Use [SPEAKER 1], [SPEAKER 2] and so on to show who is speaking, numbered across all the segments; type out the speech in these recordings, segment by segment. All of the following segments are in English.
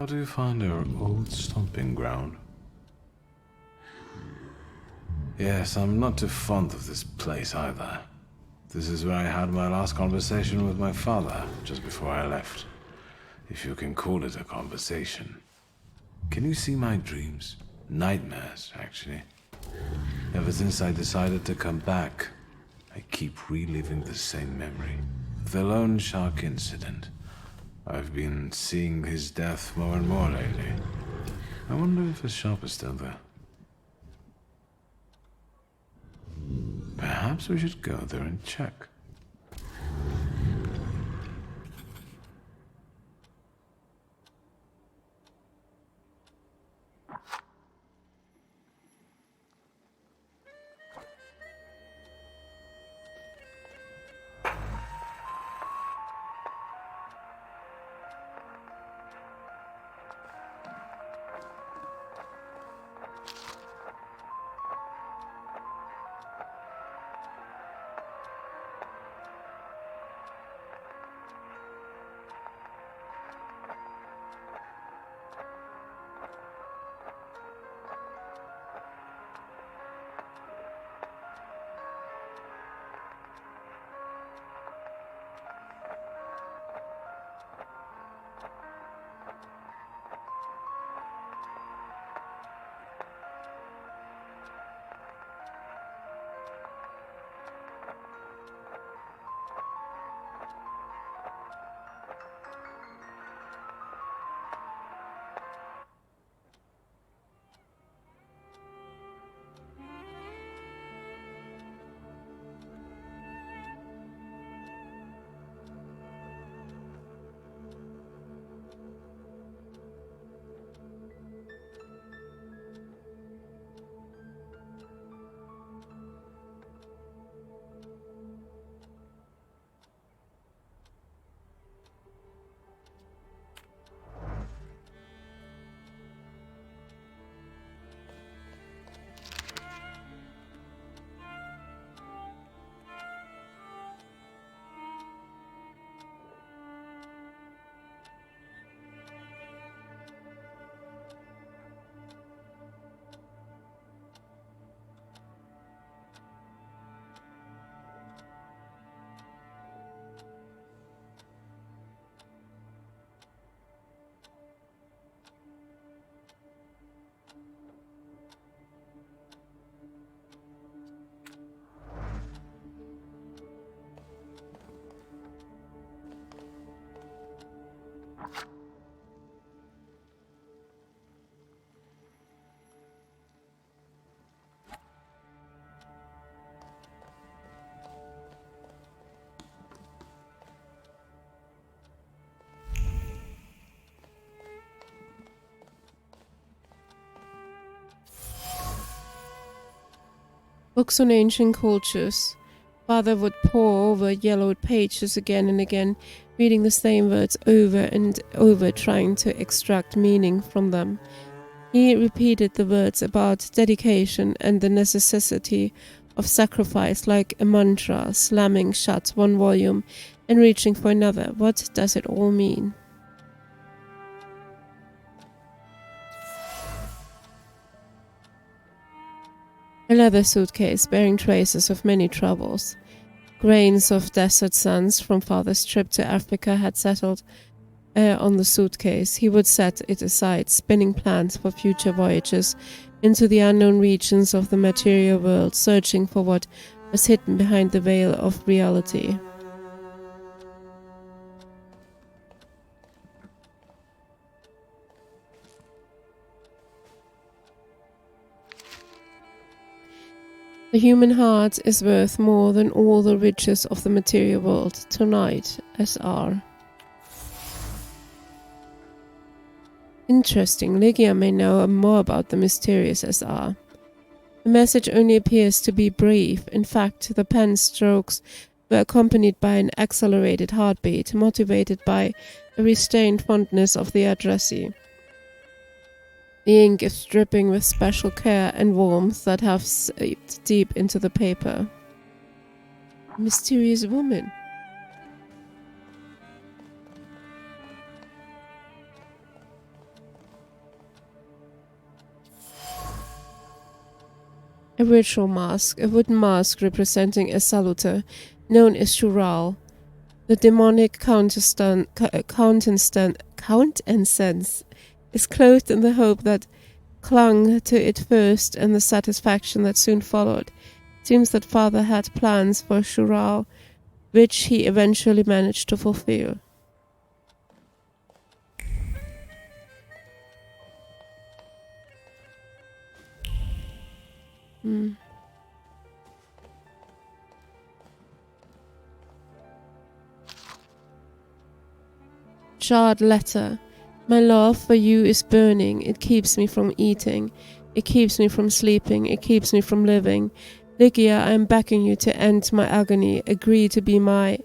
[SPEAKER 1] How do you find our old stomping ground? Yes, I'm not too fond of this place either. This is where I had my last conversation with my father, just before I left. If you can call it a conversation. Can you see my dreams? Nightmares, actually. Ever since I decided to come back, I keep reliving the same memory. The lone shark incident. I've been seeing his death more and more lately. I wonder if his shop is still there. Perhaps we should go there and check.
[SPEAKER 2] Books on ancient cultures. Father would pore over yellowed pages again and again, reading the same words over and over, trying to extract meaning from them. He repeated the words about dedication and the necessity of sacrifice like a mantra, slamming shut one volume and reaching for another. What does it all mean? A leather suitcase bearing traces of many troubles. Grains of desert sands from father's trip to Africa had settled on the suitcase. He would set it aside, spinning plans for future voyages into the unknown regions of the material world, searching for what was hidden behind the veil of reality. The human heart is worth more than all the riches of the material world. Tonight, SR. Interesting, Lygia may know more about the mysterious SR. The message only appears to be brief. In fact, the pen strokes were accompanied by an accelerated heartbeat, motivated by a restrained fondness of the addressee. The ink is dripping with special care and warmth that have seeped deep into the paper. A mysterious woman. A ritual mask, a wooden mask representing a saluter, known as Shural. The demonic countenance is clothed in the hope that clung to it first and the satisfaction that soon followed. It seems that father had plans for Shural, which he eventually managed to fulfill. Charred letter. My love for you is burning. It keeps me from eating. It keeps me from sleeping. It keeps me from living. Lygia, I am begging you to end my agony. Agree to be my...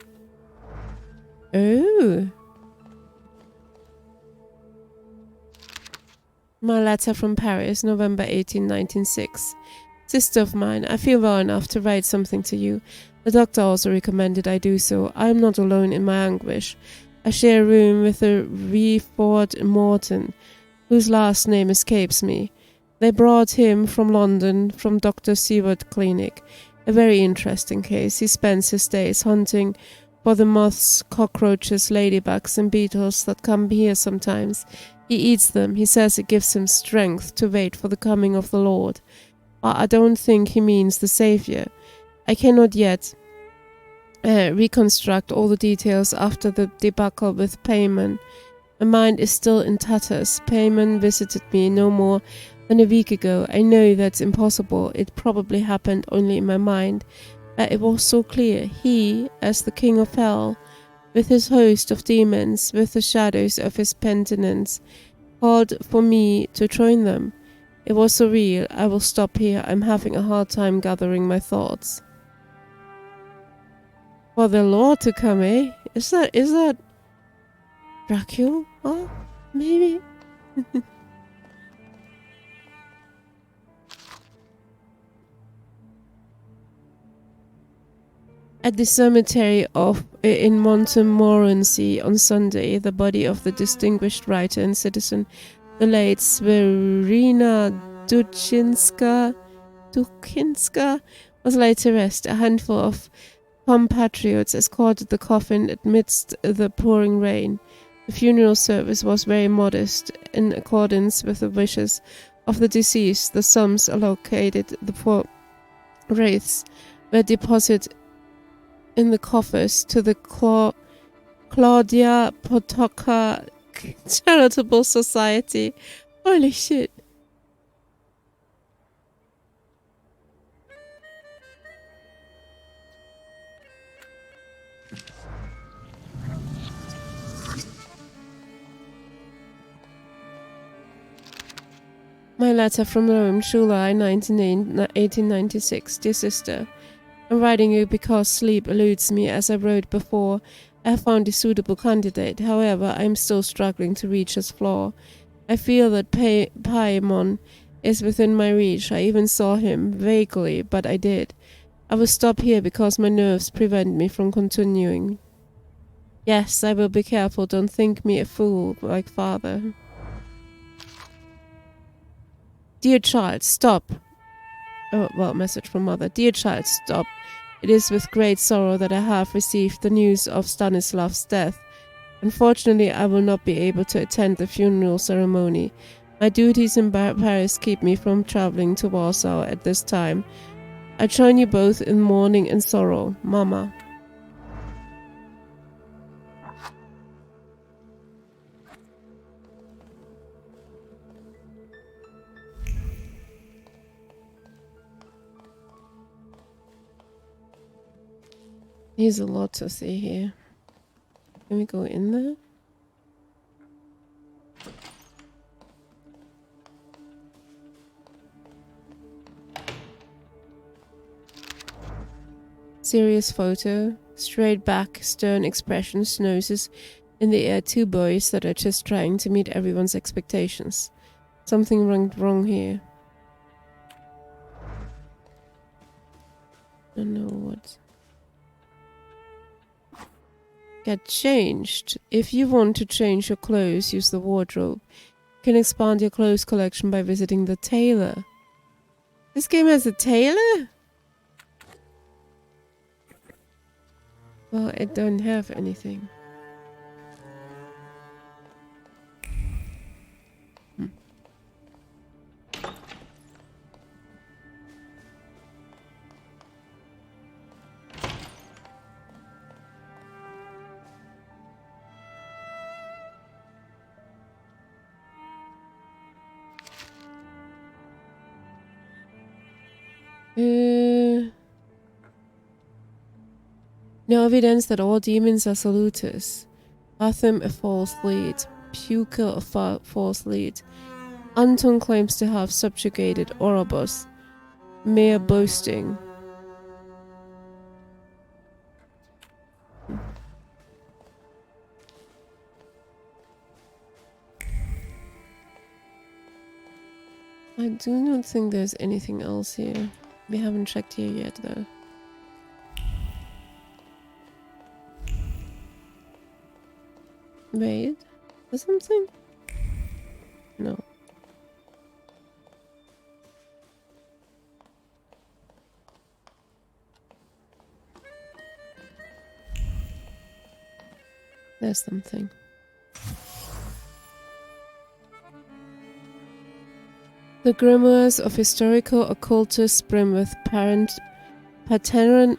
[SPEAKER 2] Oh. My letter from Paris, November 18, 1906. Sister of mine, I feel well enough to write something to you. The doctor also recommended I do so. I am not alone in my anguish. I share a room with a Reford Morton, whose last name escapes me. They brought him from London, from Dr. Seward Clinic. A very interesting case. He spends his days hunting for the moths, cockroaches, ladybugs and beetles that come here sometimes. He eats them. He says it gives him strength to wait for the coming of the Lord. But I don't think he means the Saviour. I cannot yet reconstruct all the details after the debacle with Payman. My mind is still in tatters. Payman visited me no more than a week ago. I know that's impossible. It probably happened only in my mind. But it was so clear. He, as the king of hell, with his host of demons, with the shadows of his penitents, called for me to join them. It was so real. I will stop here. I'm having a hard time gathering my thoughts. For the Lord to come, eh? Is that Dracula? Oh, maybe? At the cemetery in Montmorency on Sunday, the body of the distinguished writer and citizen, the late Sverina Duchinska, was laid to rest. A handful of compatriots escorted the coffin amidst the pouring rain. The funeral service was very modest. In accordance with the wishes of the deceased, the sums allocated for wraiths were deposited in the coffers to the Claudia Potoka Charitable Society. Holy shit. My letter from Rome, July 1896. Dear sister, I'm writing you because sleep eludes me. As I wrote before, I have found a suitable candidate. However, I am still struggling to reach his flaw. I feel that Paimon is within my reach. I even saw him, vaguely, but I did. I will stop here because my nerves prevent me from continuing. Yes, I will be careful. Don't think me a fool like father. Dear child, stop. Oh, well, message from mother. Dear child, stop. It is with great sorrow that I have received the news of Stanislav's death. Unfortunately, I will not be able to attend the funeral ceremony. My duties in Paris keep me from traveling to Warsaw at this time. I join you both in mourning and sorrow. Mama. There's a lot to see here. Can we go in there? Serious photo. Straight back, stern expressions, noses in the air. Two boys that are just trying to meet everyone's expectations. Something went wrong here. I don't know what. Get changed. If you want to change your clothes, use the wardrobe. You can expand your clothes collection by visiting the tailor. This game has a tailor? Well, it don't have anything. No evidence that all demons are saluters. Atham a false lead. Puka a false lead. Anton claims to have subjugated Orobos. Mere boasting. I do not think there's anything else here. We haven't checked here yet, though. Wait, there's something? No. There's something. The grimoires of historical occultists brim with paternal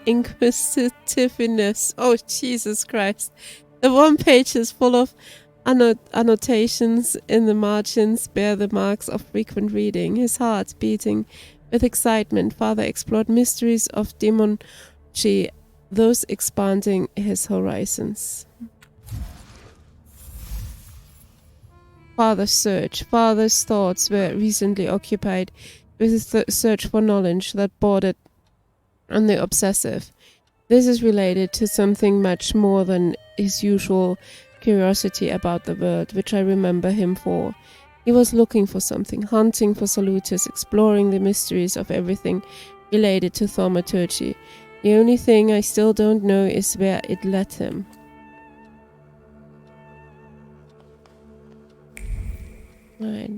[SPEAKER 2] inquisitiveness. Oh, Jesus Christ. The one page is full of annotations in the margins bear the marks of frequent reading. His heart beating with excitement, Father explored mysteries of demonology, those expanding his horizons. Father's thoughts were recently occupied with his search for knowledge that bordered on the obsessive. This is related to something much more than his usual curiosity about the world, which I remember him for. He was looking for something, hunting for saluters, exploring the mysteries of everything related to thaumaturgy. The only thing I still don't know is where it led him. Right.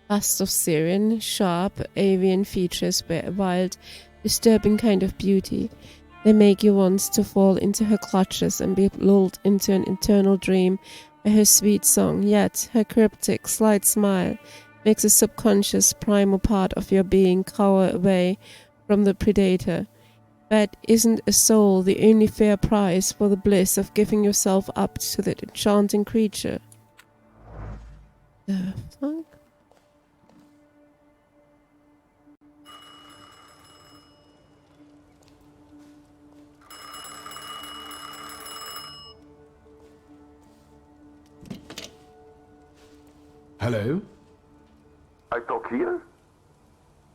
[SPEAKER 2] Bust of Syrian, sharp, avian features were a wild, disturbing kind of beauty. They make you want to fall into her clutches and be lulled into an eternal dream by her sweet song, yet her cryptic, slight smile makes a subconscious primal part of your being cower away from the predator. But isn't a soul the only fair price for the bliss of giving yourself up to that enchanting creature? The fuck?
[SPEAKER 1] Hello?
[SPEAKER 3] I talk here?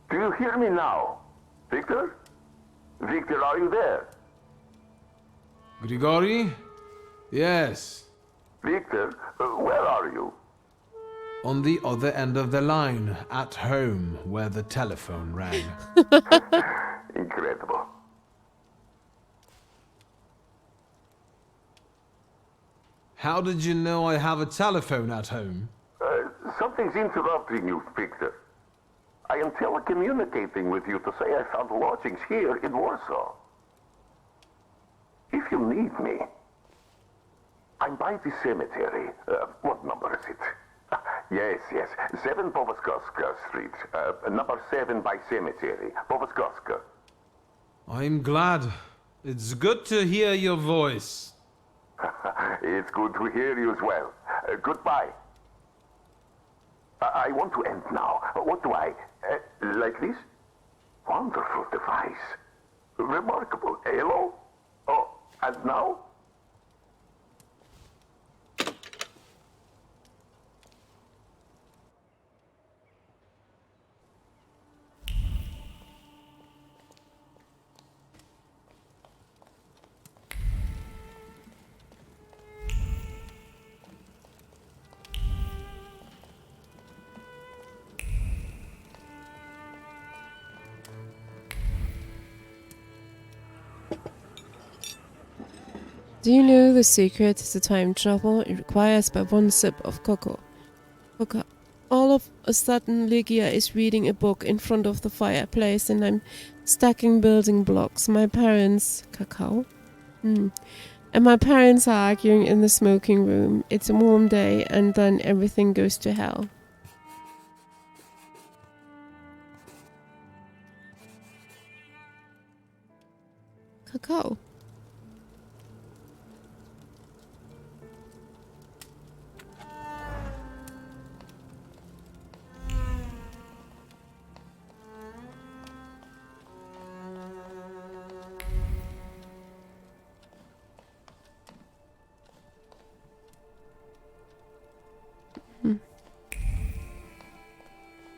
[SPEAKER 3] Do you hear me now? Victor? Victor, are you there?
[SPEAKER 1] Grigori? Yes.
[SPEAKER 3] Victor, where are you?
[SPEAKER 1] On the other end of the line, at home, where the telephone rang.
[SPEAKER 3] Incredible.
[SPEAKER 1] How did you know I have a telephone at home?
[SPEAKER 3] Something's interrupting you, Victor. I am telecommunicating with you to say I found lodgings here in Warsaw. If you need me, I'm by the cemetery. What number is it? Yes. 7 Powaskowska Street. Number 7 by cemetery. Powaskowska.
[SPEAKER 1] I'm glad. It's good to hear your voice.
[SPEAKER 3] It's good to hear you as well. Goodbye. I want to end now. What do I... like this? Wonderful device. Remarkable. Hello? Oh, and now?
[SPEAKER 2] Do you know the secret to time travel? It requires but one sip of cocoa. Cocoa. All of a sudden, Ligia is reading a book in front of the fireplace, and I'm stacking building blocks. My parents... Cacao? And my parents are arguing in the smoking room. It's a warm day, and then everything goes to hell. Cacao.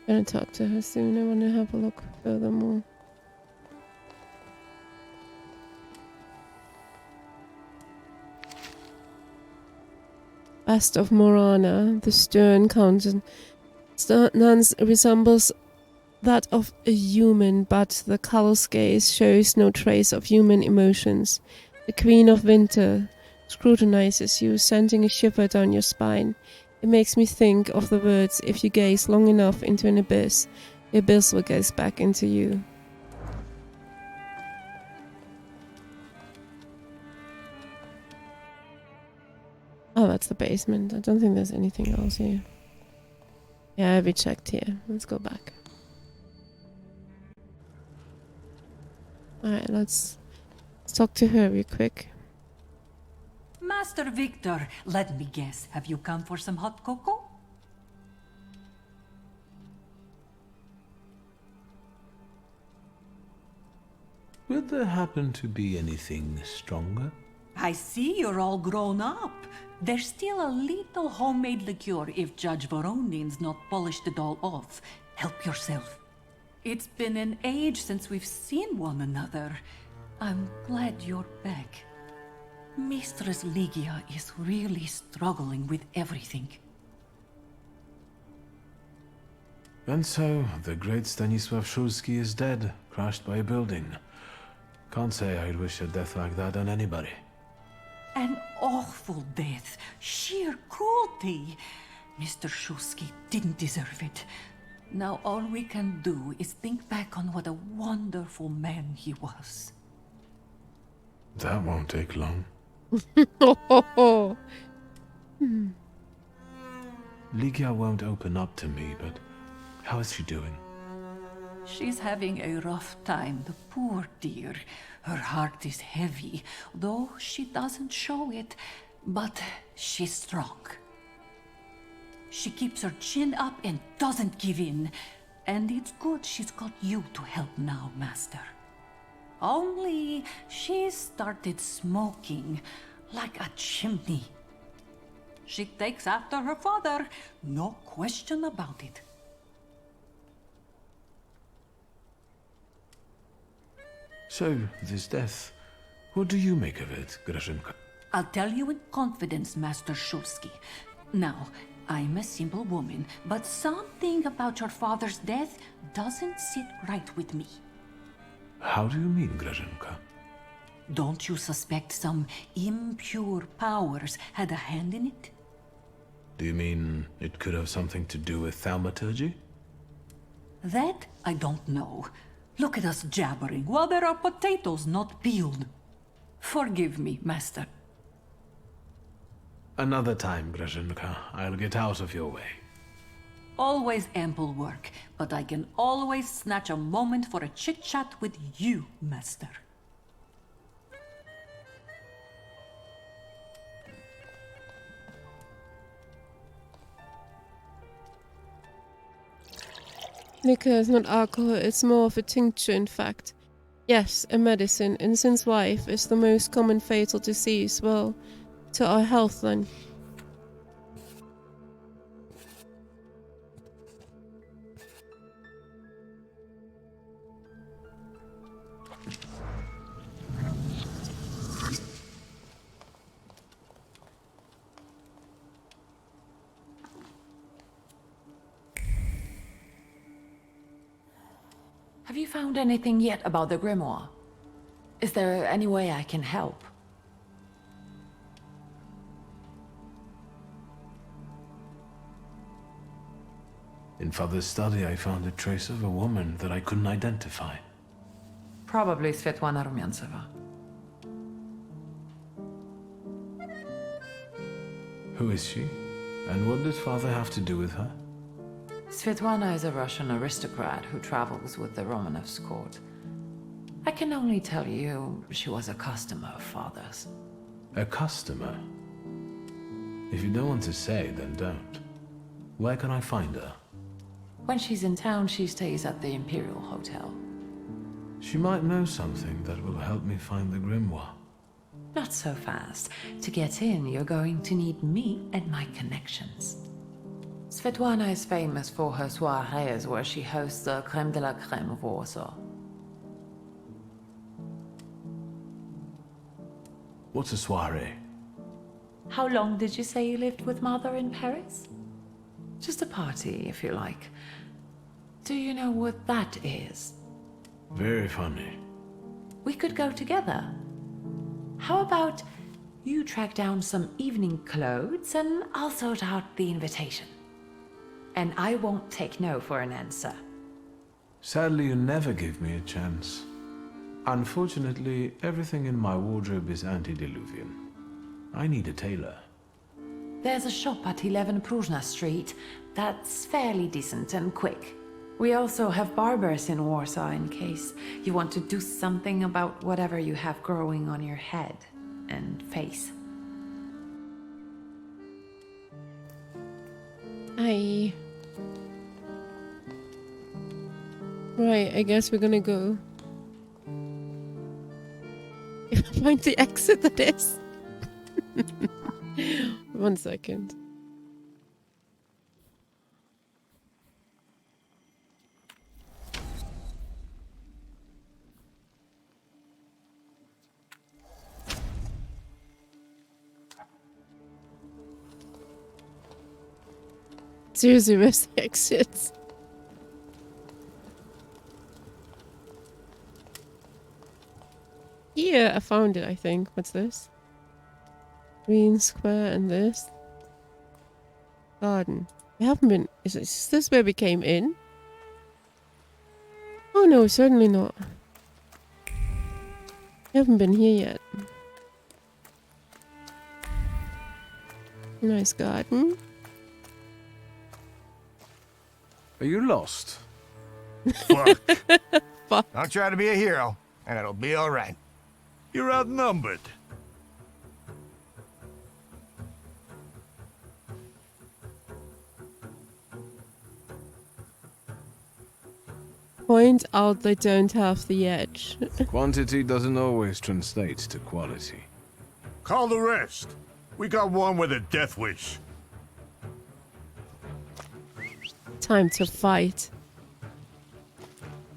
[SPEAKER 2] Gonna talk to her soon. I want to have a look furthermore. Bust of Morana, the stern countenance resembles that of a human, but the callous gaze shows no trace of human emotions. The Queen of Winter scrutinizes you, sending a shiver down your spine. It makes me think of the words, if you gaze long enough into an abyss, the abyss will gaze back into you. Oh, that's the basement. I don't think there's anything else here. Yeah, we checked here. Let's go back. Alright, let's talk to her real quick.
[SPEAKER 4] Master Victor, let me guess. Have you come for some hot cocoa?
[SPEAKER 5] Would there happen to be anything stronger?
[SPEAKER 4] I see you're all grown up. There's still a little homemade liqueur if Judge Voronin's not polished it all off. Help yourself. It's been an age since we've seen one another. I'm glad you're back. Mistress Ligia is really struggling with everything.
[SPEAKER 1] And so, the great Stanisław Szulski is dead, crushed by a building. Can't say I'd wish a death like that on anybody.
[SPEAKER 4] An awful death. Sheer cruelty. Mr. Szulski didn't deserve it. Now all we can do is think back on what a wonderful man he was.
[SPEAKER 1] That won't take long. Ligia won't open up to me, but how is she doing?
[SPEAKER 4] She's having a rough time, the poor dear. Her heart is heavy, though she doesn't show it, but she's strong. She keeps her chin up and doesn't give in, and it's good she's got you to help now, Master. Only she started smoking like a chimney. She takes after her father, no question about it.
[SPEAKER 1] So, this death, what do you make of it, Grażynka?
[SPEAKER 4] I'll tell you in confidence, Master Szulski. Now, I'm a simple woman, but something about your father's death doesn't sit right with me.
[SPEAKER 1] How do you mean, Grażynka?
[SPEAKER 4] Don't you suspect some impure powers had a hand in it?
[SPEAKER 1] Do you mean it could have something to do with Thaumaturge?
[SPEAKER 4] That I don't know. Look at us jabbering while there are potatoes not peeled. Forgive me, Master.
[SPEAKER 1] Another time, Grażynka. I'll get out of your way.
[SPEAKER 4] Always ample work, but I can always snatch a moment for a chit-chat with you, Master.
[SPEAKER 2] Liquor is not alcohol, it's more of a tincture, in fact. Yes, a medicine, and since life is the most common fatal disease, well, to our health then.
[SPEAKER 6] Have you found anything yet about the grimoire? Is there any way I can help?
[SPEAKER 1] In Father's study, I found a trace of a woman that I couldn't identify.
[SPEAKER 6] Probably Svetlana Rumyantseva.
[SPEAKER 1] Who is she? And what does Father have to do with her?
[SPEAKER 6] Svetlana is a Russian aristocrat who travels with the Romanovs' court. I can only tell you she was a customer of Father's.
[SPEAKER 1] A customer? If you don't want to say, then don't. Where can I find her?
[SPEAKER 6] When she's in town, she stays at the Imperial Hotel.
[SPEAKER 1] She might know something that will help me find the grimoire.
[SPEAKER 6] Not so fast. To get in, you're going to need me and my connections. Svetlana is famous for her soirees where she hosts the creme de la creme of Warsaw.
[SPEAKER 1] What's a soiree?
[SPEAKER 6] How long did you say you lived with Mother in Paris? Just a party, if you like. Do you know what that is?
[SPEAKER 1] Very funny.
[SPEAKER 6] We could go together. How about you track down some evening clothes and I'll sort out the invitation? And I won't take no for an answer.
[SPEAKER 1] Sadly, you never give me a chance. Unfortunately, everything in my wardrobe is antediluvian. I need a tailor.
[SPEAKER 6] There's a shop at 11 Pruzhna Street that's fairly decent and quick. We also have barbers in Warsaw in case you want to do something about whatever you have growing on your head and face.
[SPEAKER 2] Aye. Right, I guess we're gonna go. Find the exit, that is. 1 second. Seriously, where's the exits? Here, I found it, I think. What's this? Green square and this. Garden. We haven't been... Is this where we came in? Oh no, certainly not. We haven't been here yet. Nice garden.
[SPEAKER 1] Are you lost?
[SPEAKER 7] Fuck.
[SPEAKER 2] Fuck.
[SPEAKER 7] I'll try to be a hero, and it'll be all right. You're outnumbered.
[SPEAKER 2] Point out they don't have the edge.
[SPEAKER 1] Quantity doesn't always translate to quality.
[SPEAKER 7] Call the rest. We got one with a death wish.
[SPEAKER 2] Time to fight.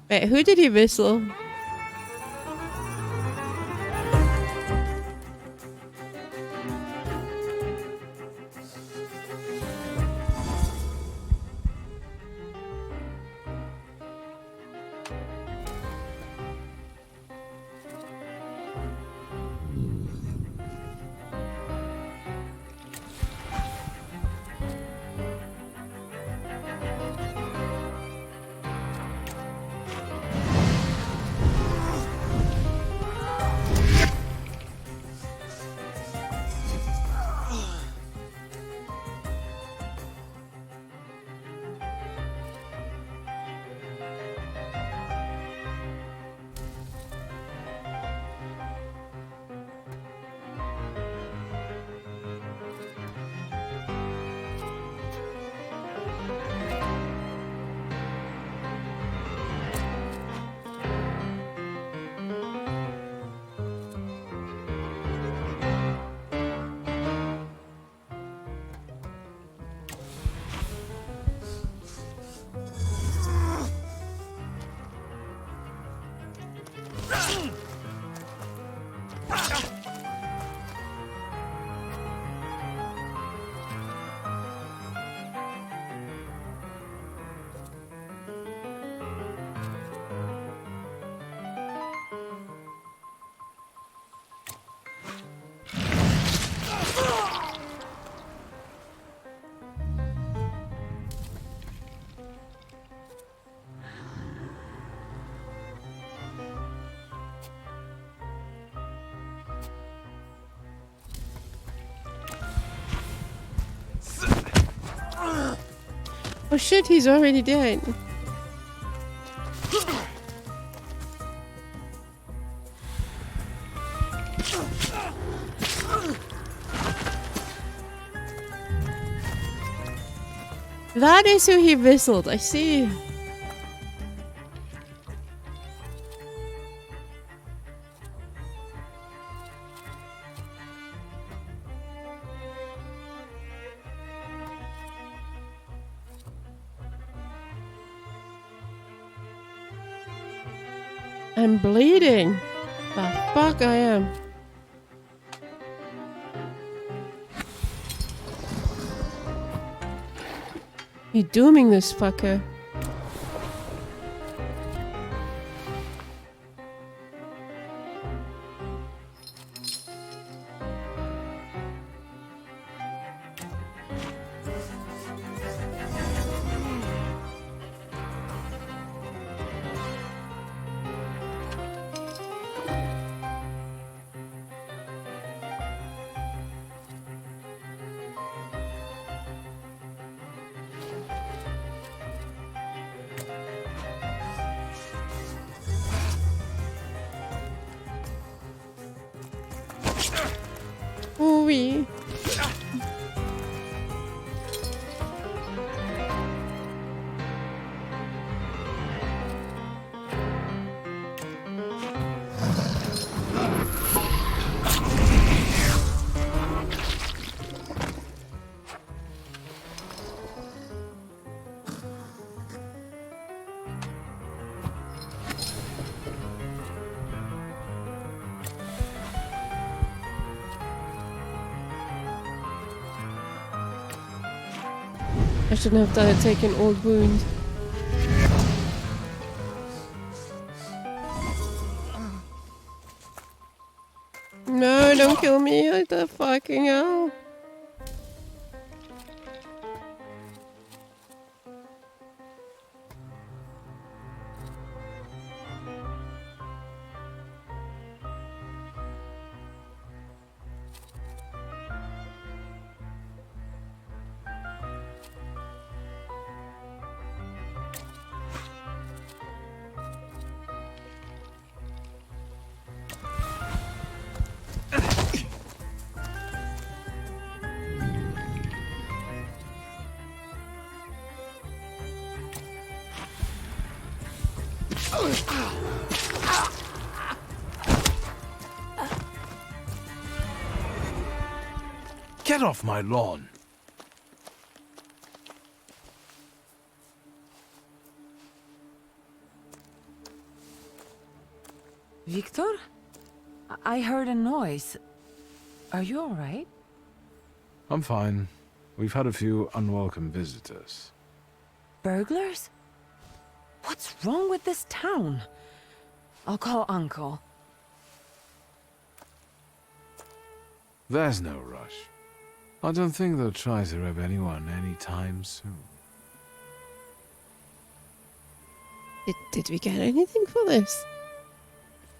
[SPEAKER 2] Wait, who did he whistle? Oh shit, he's already dead. That is who he whistled, I see. I'm bleeding. The fuck I am. You dooming this fucker. Ooh-wee. I shouldn't have done it, taken old wound. No, don't kill me, what the fucking hell.
[SPEAKER 5] Get off my lawn!
[SPEAKER 6] Victor? I heard a noise. Are you alright?
[SPEAKER 1] I'm fine. We've had a few unwelcome visitors.
[SPEAKER 6] Burglars? What's wrong with this town? I'll call Uncle.
[SPEAKER 1] There's no rush. I don't think they'll try to rob anyone anytime soon.
[SPEAKER 2] Did we get anything for this?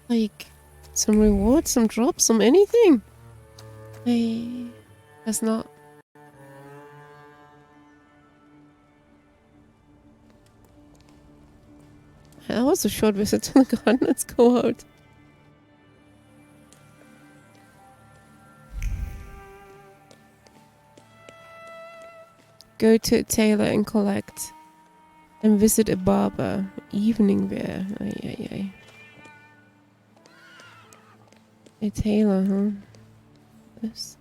[SPEAKER 2] Like, some reward, some drop, some anything? I guess not. That was a short visit to the garden. Let's go out. Go to a tailor and collect. And visit a barber. Evening wear. Ay, ay, ay. A tailor, huh? This.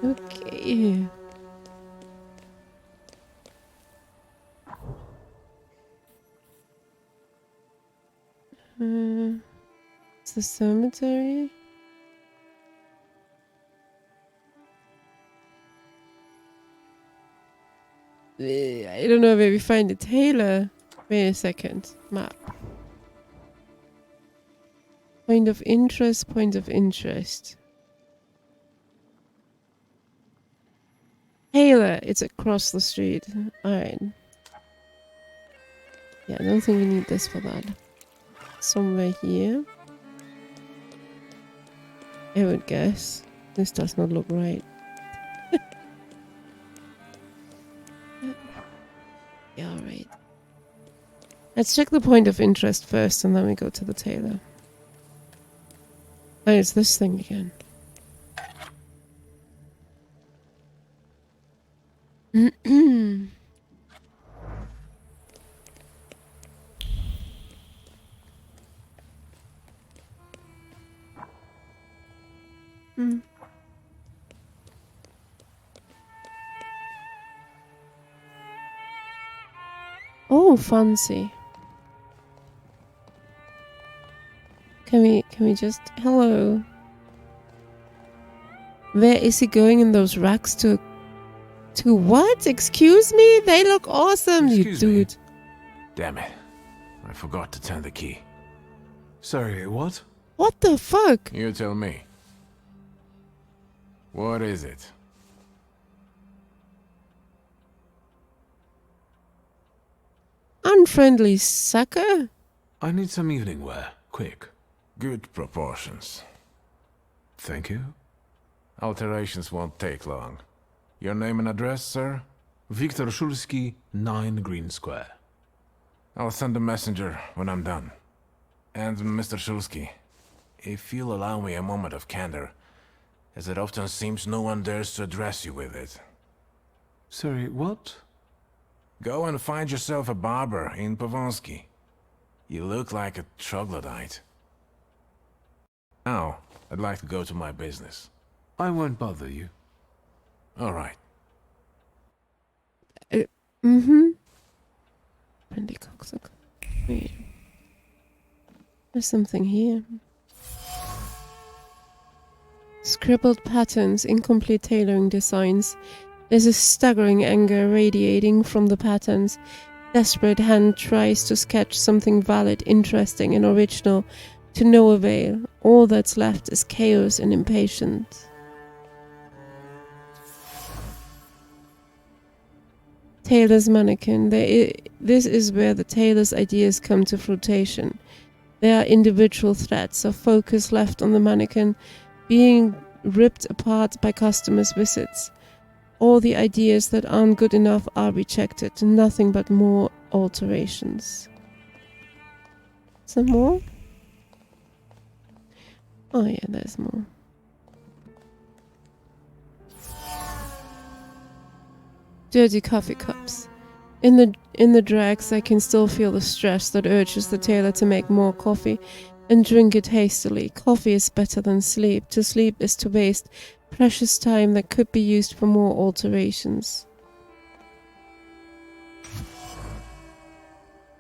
[SPEAKER 2] Okay. It's the cemetery. I don't know where we find the tailor. Wait a second. Map. Point of interest, point of interest. Taylor, it's across the street. Alright. Yeah, I don't think we need this for that. Somewhere here. I would guess. This does not look right. Yeah, alright. Let's check the point of interest first and then we go to the tailor. Oh, it's this thing again. Oh, fancy. Can we just... Hello. Where is he going in those racks to... To what? Excuse me? They look awesome,
[SPEAKER 5] Excuse
[SPEAKER 2] you
[SPEAKER 5] me?
[SPEAKER 2] dude.
[SPEAKER 1] Damn it. I forgot to turn the key.
[SPEAKER 5] Sorry, what?
[SPEAKER 2] What the fuck?
[SPEAKER 1] You tell me. What is it?
[SPEAKER 2] Unfriendly sucker?
[SPEAKER 5] I need some evening wear. Quick.
[SPEAKER 1] Good proportions.
[SPEAKER 5] Thank you.
[SPEAKER 1] Alterations won't take long. Your name and address, sir?
[SPEAKER 5] Viktor Szulski, 9 Green Square.
[SPEAKER 1] I'll send a messenger when I'm done. And Mr. Szulski, if you'll allow me a moment of candor, as it often seems no one dares to address you with it.
[SPEAKER 5] Sorry, what?
[SPEAKER 1] Go and find yourself a barber in Pavonsky. You look like a troglodyte. Now, I'd like to go to my business.
[SPEAKER 5] I won't bother you.
[SPEAKER 1] All right.
[SPEAKER 2] Friendly cocksucker. Wait. There's something here. Scribbled patterns, incomplete tailoring designs. There's a staggering anger radiating from the patterns. Desperate hand tries to sketch something valid, interesting, and original, to no avail. All that's left is chaos and impatience. Tailor's mannequin. This is where the tailor's ideas come to fruition. There are individual threads of focus left on the mannequin, being ripped apart by customers' visits. All the ideas that aren't good enough are rejected. Nothing but more alterations. Some more? Oh yeah, there's more. Dirty coffee cups. In the dregs, I can still feel the stress that urges the tailor to make more coffee and drink it hastily. Coffee is better than sleep. To sleep is to waste precious time that could be used for more alterations.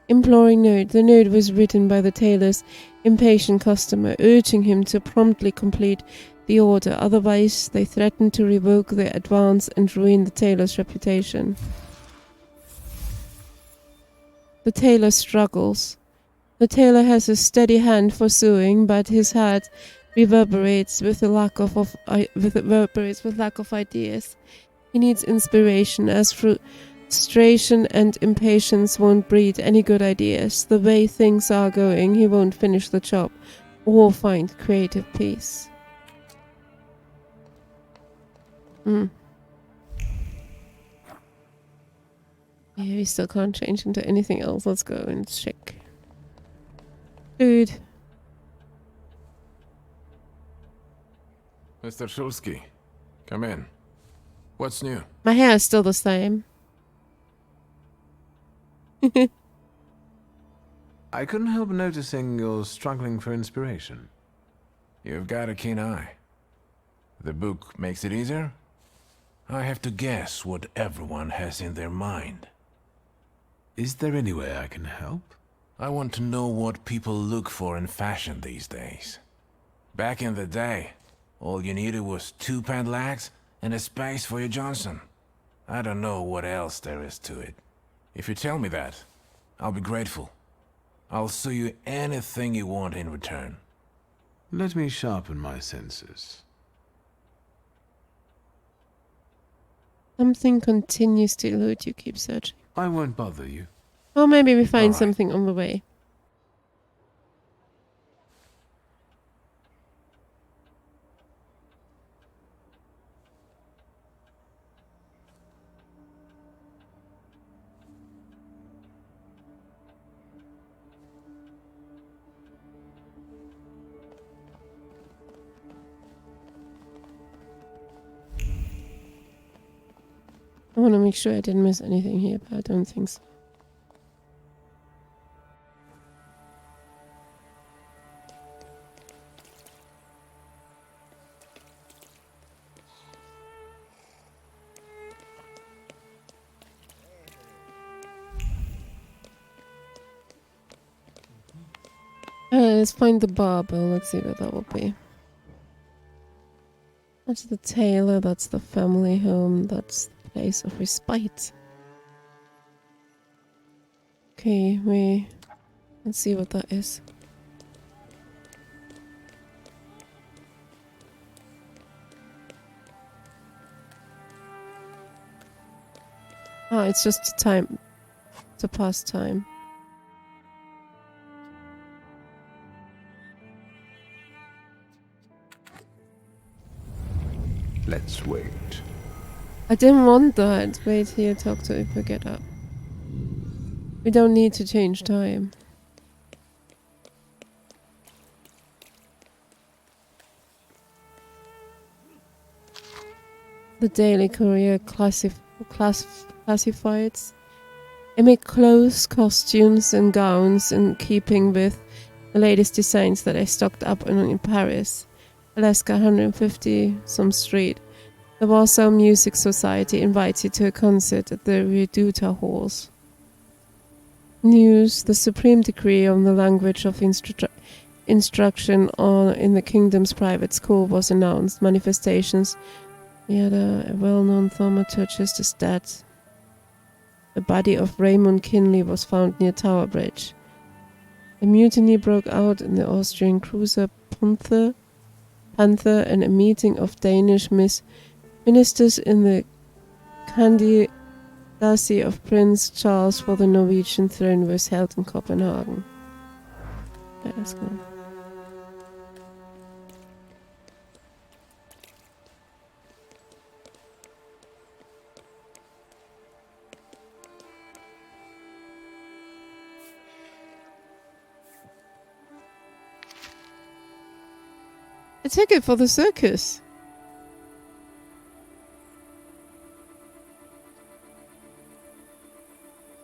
[SPEAKER 2] Imploring note. The note was written by the tailor's impatient customer, urging him to promptly complete the order, otherwise they threatened to revoke their advance and ruin the tailor's reputation. The tailor struggles. The tailor has a steady hand for sewing, but his head reverberates with lack of ideas. He needs inspiration, as frustration and impatience won't breed any good ideas. The way things are going, he won't finish the job or find creative peace. Yeah, we still can't change into anything else. Let's go and check. Dude.
[SPEAKER 1] Mr. Szulski, come in. What's new?
[SPEAKER 2] My hair is still the same.
[SPEAKER 5] I couldn't help noticing you're struggling for inspiration.
[SPEAKER 1] You've got a keen eye. The book makes it easier? I have to guess what everyone has in their mind.
[SPEAKER 5] Is there any way I can help?
[SPEAKER 1] I want to know what people look for in fashion these days. Back in the day, all you needed was 2 pant-legs and a space for your Johnson. I don't know what else there is to it. If you tell me that, I'll be grateful. I'll sew you anything you want in return.
[SPEAKER 5] Let me sharpen my senses.
[SPEAKER 2] Something continues to elude you. Keep searching.
[SPEAKER 5] I won't bother you.
[SPEAKER 2] Or maybe we find
[SPEAKER 1] Alright.
[SPEAKER 2] something on the way. I want to make sure I didn't miss anything here, but I don't think so. Let's find the barber. Let's see what that will be. That's the tailor. That's the family home. That's the place of respite. Okay, let's see what that is. Oh, it's just time to pass time.
[SPEAKER 5] Let's wait.
[SPEAKER 2] I didn't want that. Wait here, talk to Ipa, get up. We don't need to change time. The Daily Courier classifieds emit clothes, costumes and gowns in keeping with the latest designs that I stocked up on in Paris. Alaska 150 some street. The Warsaw Music Society invites you to a concert at the Reduta Halls. News: the supreme decree on the language of instruction in the kingdom's private school was announced. Manifestations. A well-known thaumaturgist is dead. The body of Raymond Kinley was found near Tower Bridge. A mutiny broke out in the Austrian cruiser Panther, and a meeting of Danish ministers in the candidacy of Prince Charles for the Norwegian throne was held in Copenhagen. Let us go. A ticket for the circus.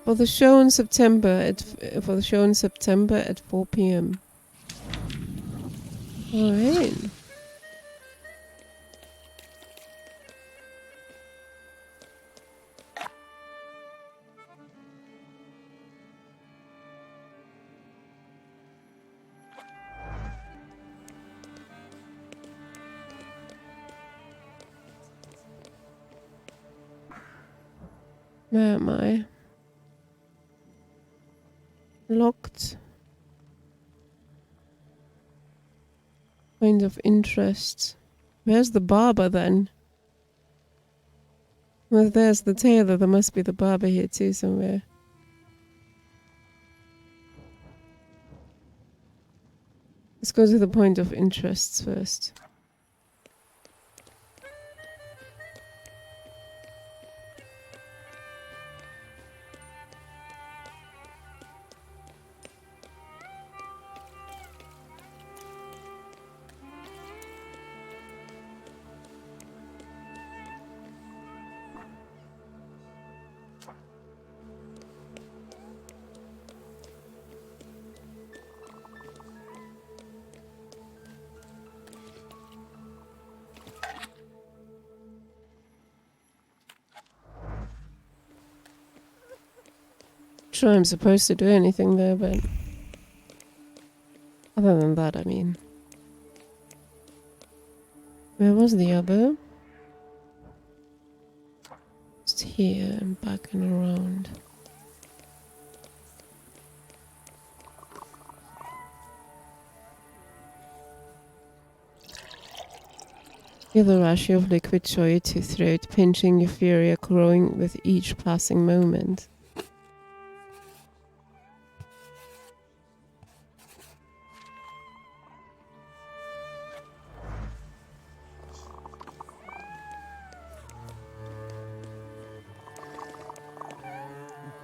[SPEAKER 2] For the show in September at 4 p.m. All right. Where am I? Locked. Point of interest. Where's the barber then? Well, there's the tailor. There must be the barber here too somewhere. Let's go to the point of interest first. Sure, I'm supposed to do anything there, but other than that, I mean, where was the other? Just here and back and around. Feel the rush of liquid joy to throat, pinching euphoria growing with each passing moment.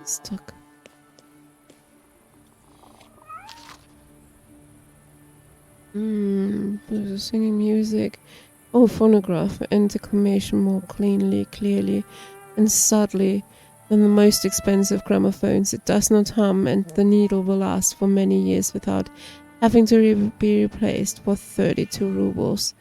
[SPEAKER 2] Stuck. There's singing music. Oh, phonograph. Interclamation more clearly. and subtly than the most expensive gramophones. It does not hum, and the needle will last for many years without having to be replaced for 32 rubles.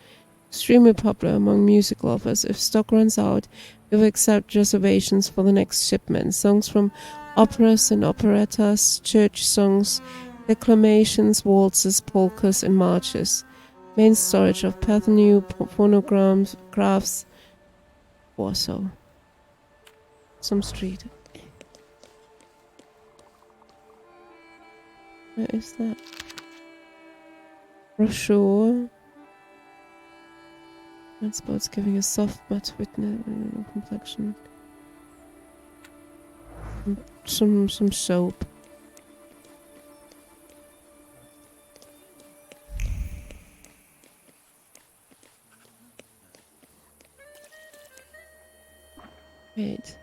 [SPEAKER 2] Extremely popular among music lovers. If stock runs out, we will accept reservations for the next shipment. Songs from operas and operettas, church songs, declamations, waltzes, polkas, and marches. Main storage of Parthenu, phonograms, graphs, Warsaw. Some street. Where is that? Brochure. Transport's giving a soft but witness complexion. Some soap. Wait.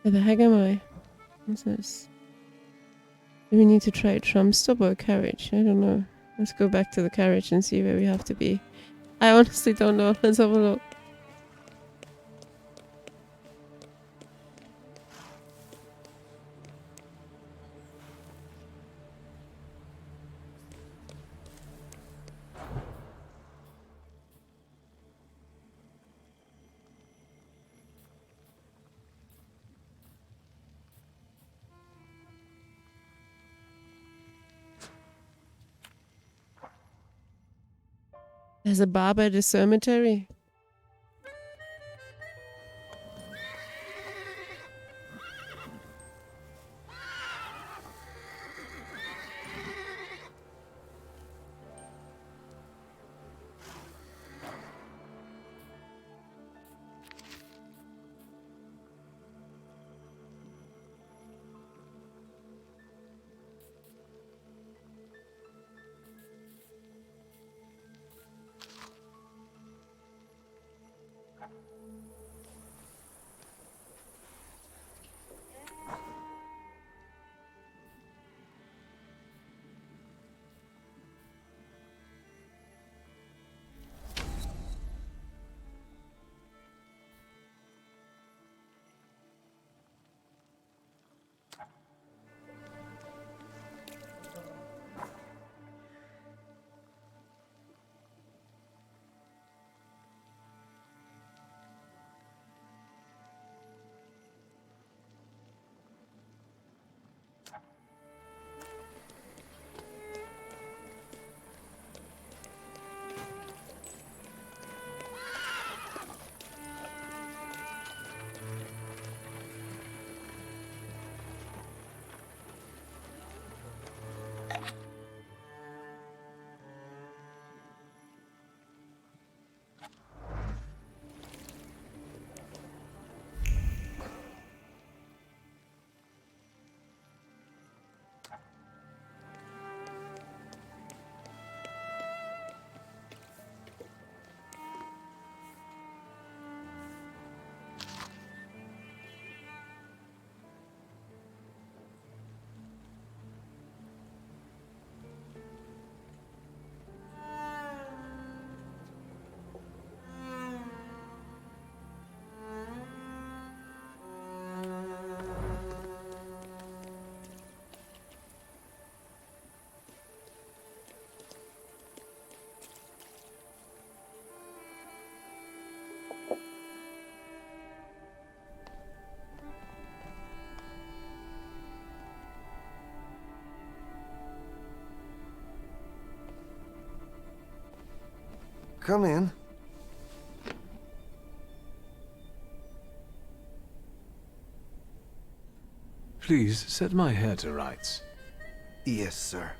[SPEAKER 2] Where the heck am I? What's this? Do we need to try a tram stop or a carriage? I don't know. Let's go back to the carriage and see where we have to be. I honestly don't know. Let's have a look. There's a bar by the cemetery.
[SPEAKER 8] Come in.
[SPEAKER 5] Please set my hair to rights.
[SPEAKER 8] Yes, sir.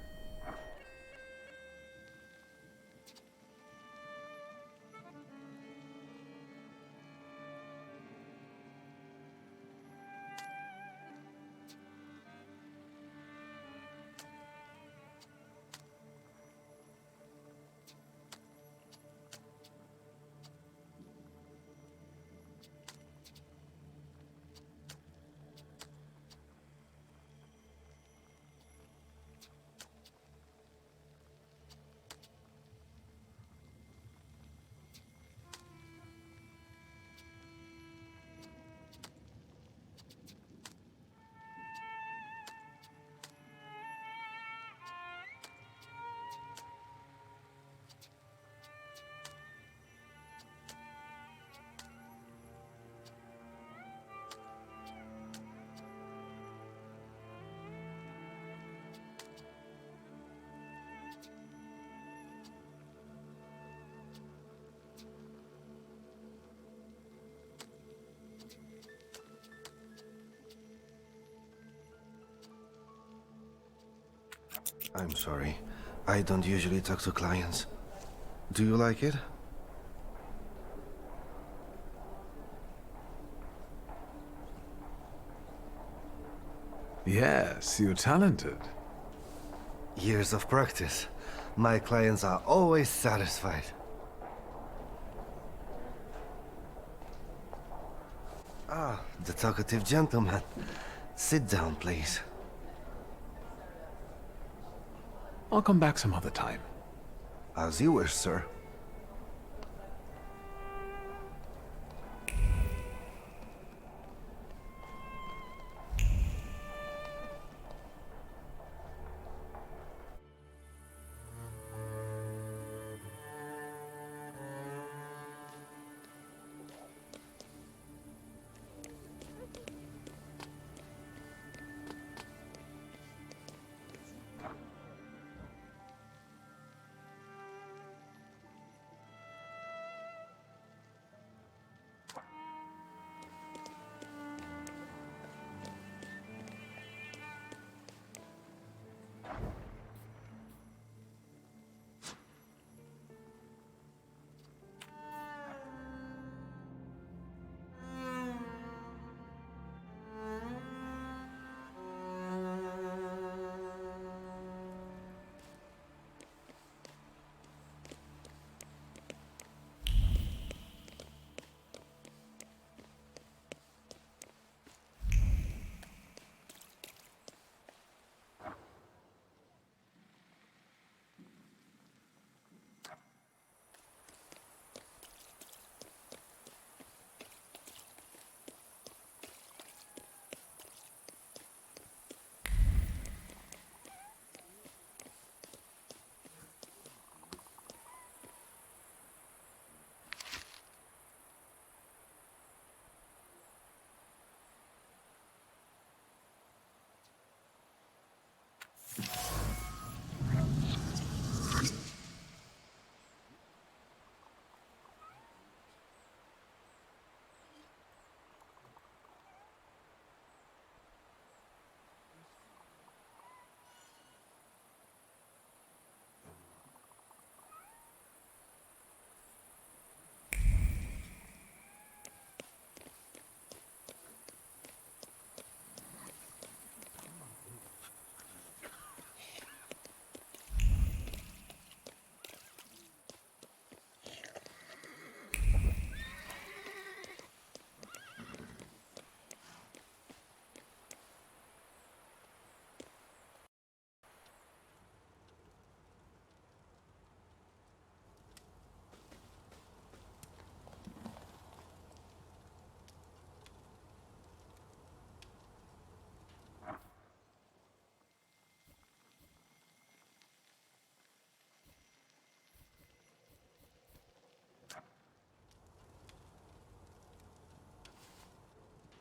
[SPEAKER 8] I'm sorry. I don't usually talk to clients. Do you like it?
[SPEAKER 1] Yes, you're talented.
[SPEAKER 8] Years of practice. My clients are always satisfied. Ah, the talkative gentleman. Sit down, please.
[SPEAKER 1] I'll come back some other time.
[SPEAKER 8] As you wish, sir.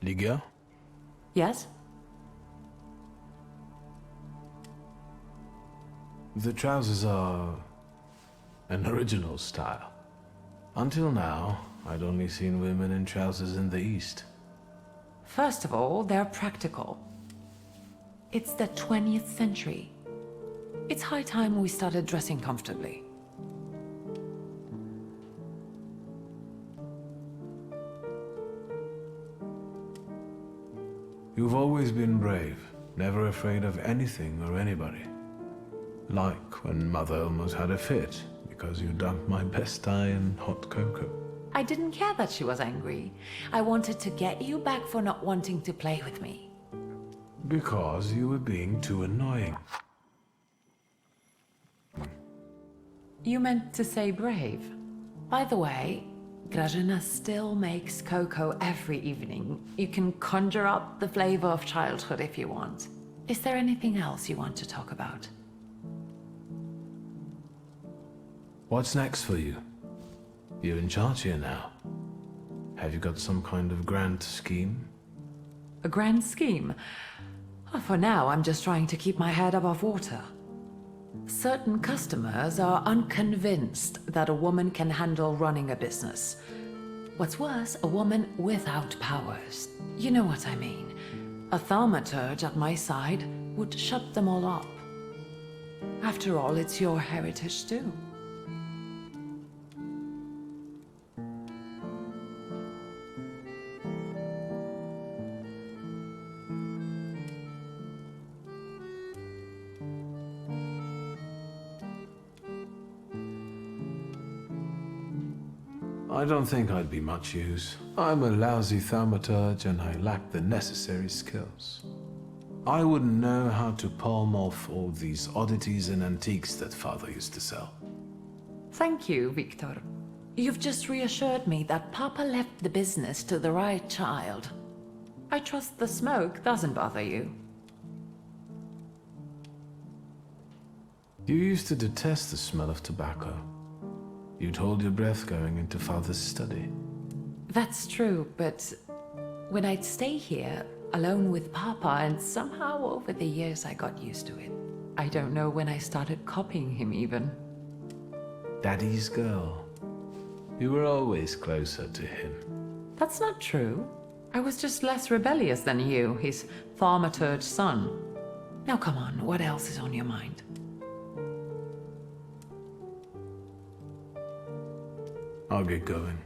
[SPEAKER 5] Liga?
[SPEAKER 6] Yes?
[SPEAKER 5] The trousers are an original style. Until now, I'd only seen women in trousers in the East.
[SPEAKER 6] First of all, they're practical. It's the 20th century. It's high time we started dressing comfortably.
[SPEAKER 5] You've always been brave, never afraid of anything or anybody. Like when Mother almost had a fit because you dunked my best tie in hot cocoa.
[SPEAKER 6] I didn't care that she was angry. I wanted to get you back for not wanting to play with me.
[SPEAKER 5] Because you were being too annoying.
[SPEAKER 6] You meant to say brave. By the way, Grażyna still makes cocoa every evening. You can conjure up the flavor of childhood if you want. Is there anything else you want to talk about?
[SPEAKER 5] What's next for you? You're in charge here now. Have you got some kind of grand scheme?
[SPEAKER 6] A grand scheme? Oh, for now, I'm just trying to keep my head above water. Certain customers are unconvinced that a woman can handle running a business. What's worse, a woman without powers. You know what I mean. A thaumaturge at my side would shut them all up. After all, it's your heritage too.
[SPEAKER 5] I don't think I'd be much use. I'm a lousy thaumaturge and I lack the necessary skills. I wouldn't know how to palm off all these oddities and antiques that Father used to sell.
[SPEAKER 6] Thank you, Victor. You've just reassured me that Papa left the business to the right child. I trust the smoke doesn't bother you.
[SPEAKER 5] You used to detest the smell of tobacco. You'd hold your breath going into Father's study.
[SPEAKER 6] That's true, but when I'd stay here, alone with Papa, and somehow over the years I got used to it. I don't know when I started copying him even.
[SPEAKER 5] Daddy's girl. You were always closer to him.
[SPEAKER 6] That's not true. I was just less rebellious than you, his Thaumaturge son. Now come on, what else is on your mind?
[SPEAKER 5] I'll get going.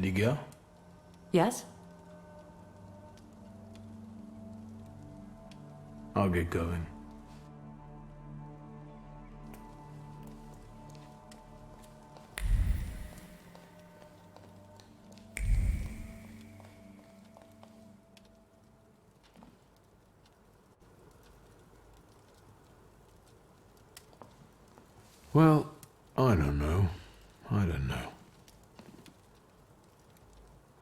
[SPEAKER 5] Liga?
[SPEAKER 6] Yes?
[SPEAKER 5] I'll get going. Well, I don't know. I don't know.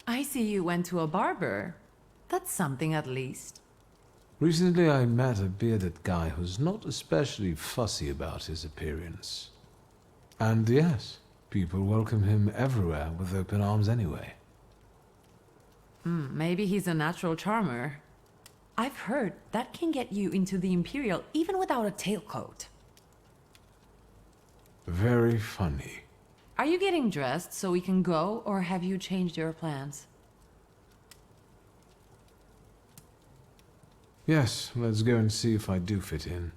[SPEAKER 6] I see you went to a barber. That's something at least.
[SPEAKER 5] Recently I met a bearded guy who's not especially fussy about his appearance. And yes, people welcome him everywhere with open arms anyway.
[SPEAKER 6] Maybe he's a natural charmer. I've heard that can get you into the Imperial even without a tailcoat.
[SPEAKER 5] Very funny.
[SPEAKER 6] Are you getting dressed so we can go, or have you changed your plans?
[SPEAKER 5] Yes, let's go and see if I do fit in.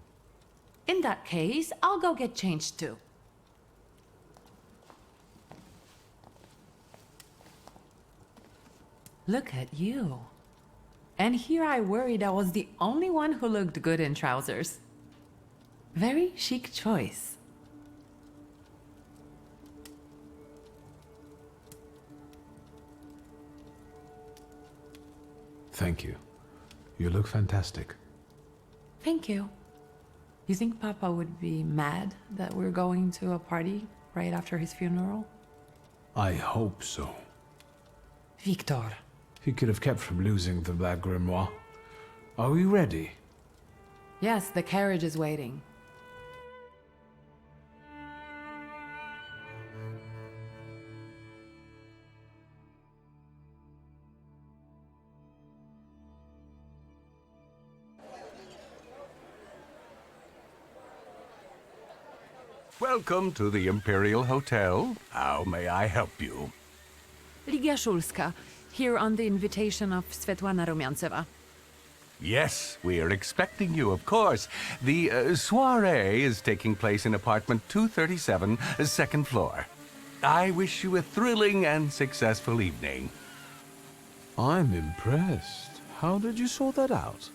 [SPEAKER 6] In that case, I'll go get changed too. Look at you. And here I worried I was the only one who looked good in trousers. Very chic choice.
[SPEAKER 5] Thank you. You look fantastic.
[SPEAKER 6] Thank you. You think Papa would be mad that we're going to a party right after his funeral?
[SPEAKER 5] I hope so.
[SPEAKER 6] Victor.
[SPEAKER 5] He could have kept from losing the Black Grimoire. Are we ready?
[SPEAKER 6] Yes, the carriage is waiting.
[SPEAKER 9] Welcome to the Imperial Hotel. How may I help you?
[SPEAKER 10] Ligia Szulska.
[SPEAKER 6] Here on the invitation of Svetlana Rumyantseva.
[SPEAKER 9] Yes, we are expecting you, of course. The soiree is taking place in apartment 237, second floor. I wish you a thrilling and successful evening.
[SPEAKER 5] I'm impressed. How did you sort that out?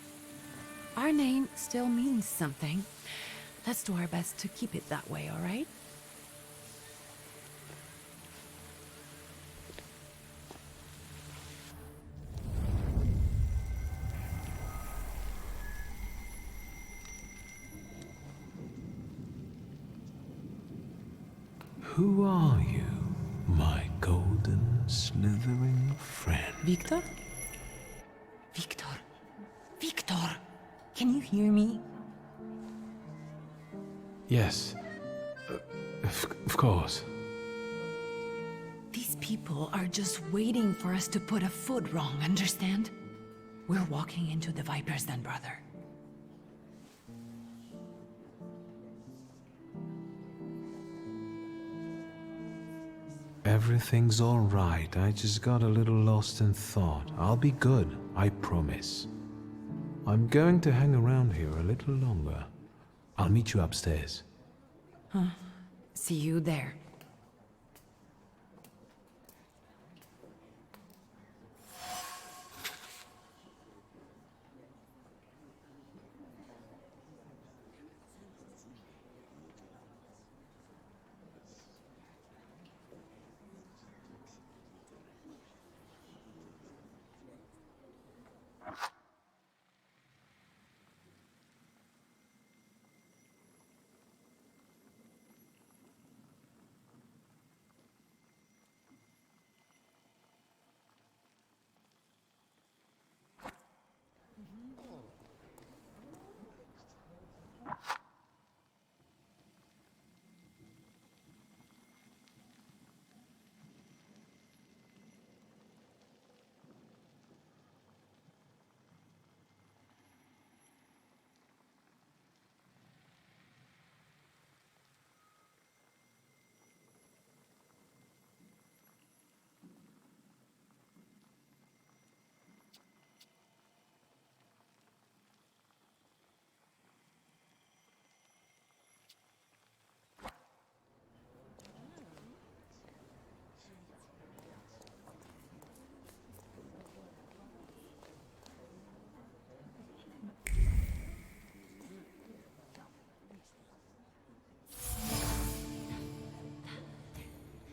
[SPEAKER 6] Our name still means something. Let's do our best to keep it that way, all right?
[SPEAKER 5] Who are you, my golden slithering friend?
[SPEAKER 6] Victor? Victor. Victor! Can you hear me?
[SPEAKER 5] Yes. Of course.
[SPEAKER 6] These people are just waiting for us to put a foot wrong, understand? We're walking into the Viper's Den, brother.
[SPEAKER 5] Everything's all right. I just got a little lost in thought. I'll be good, I promise. I'm going to hang around here a little longer. I'll meet you upstairs.
[SPEAKER 6] See you there.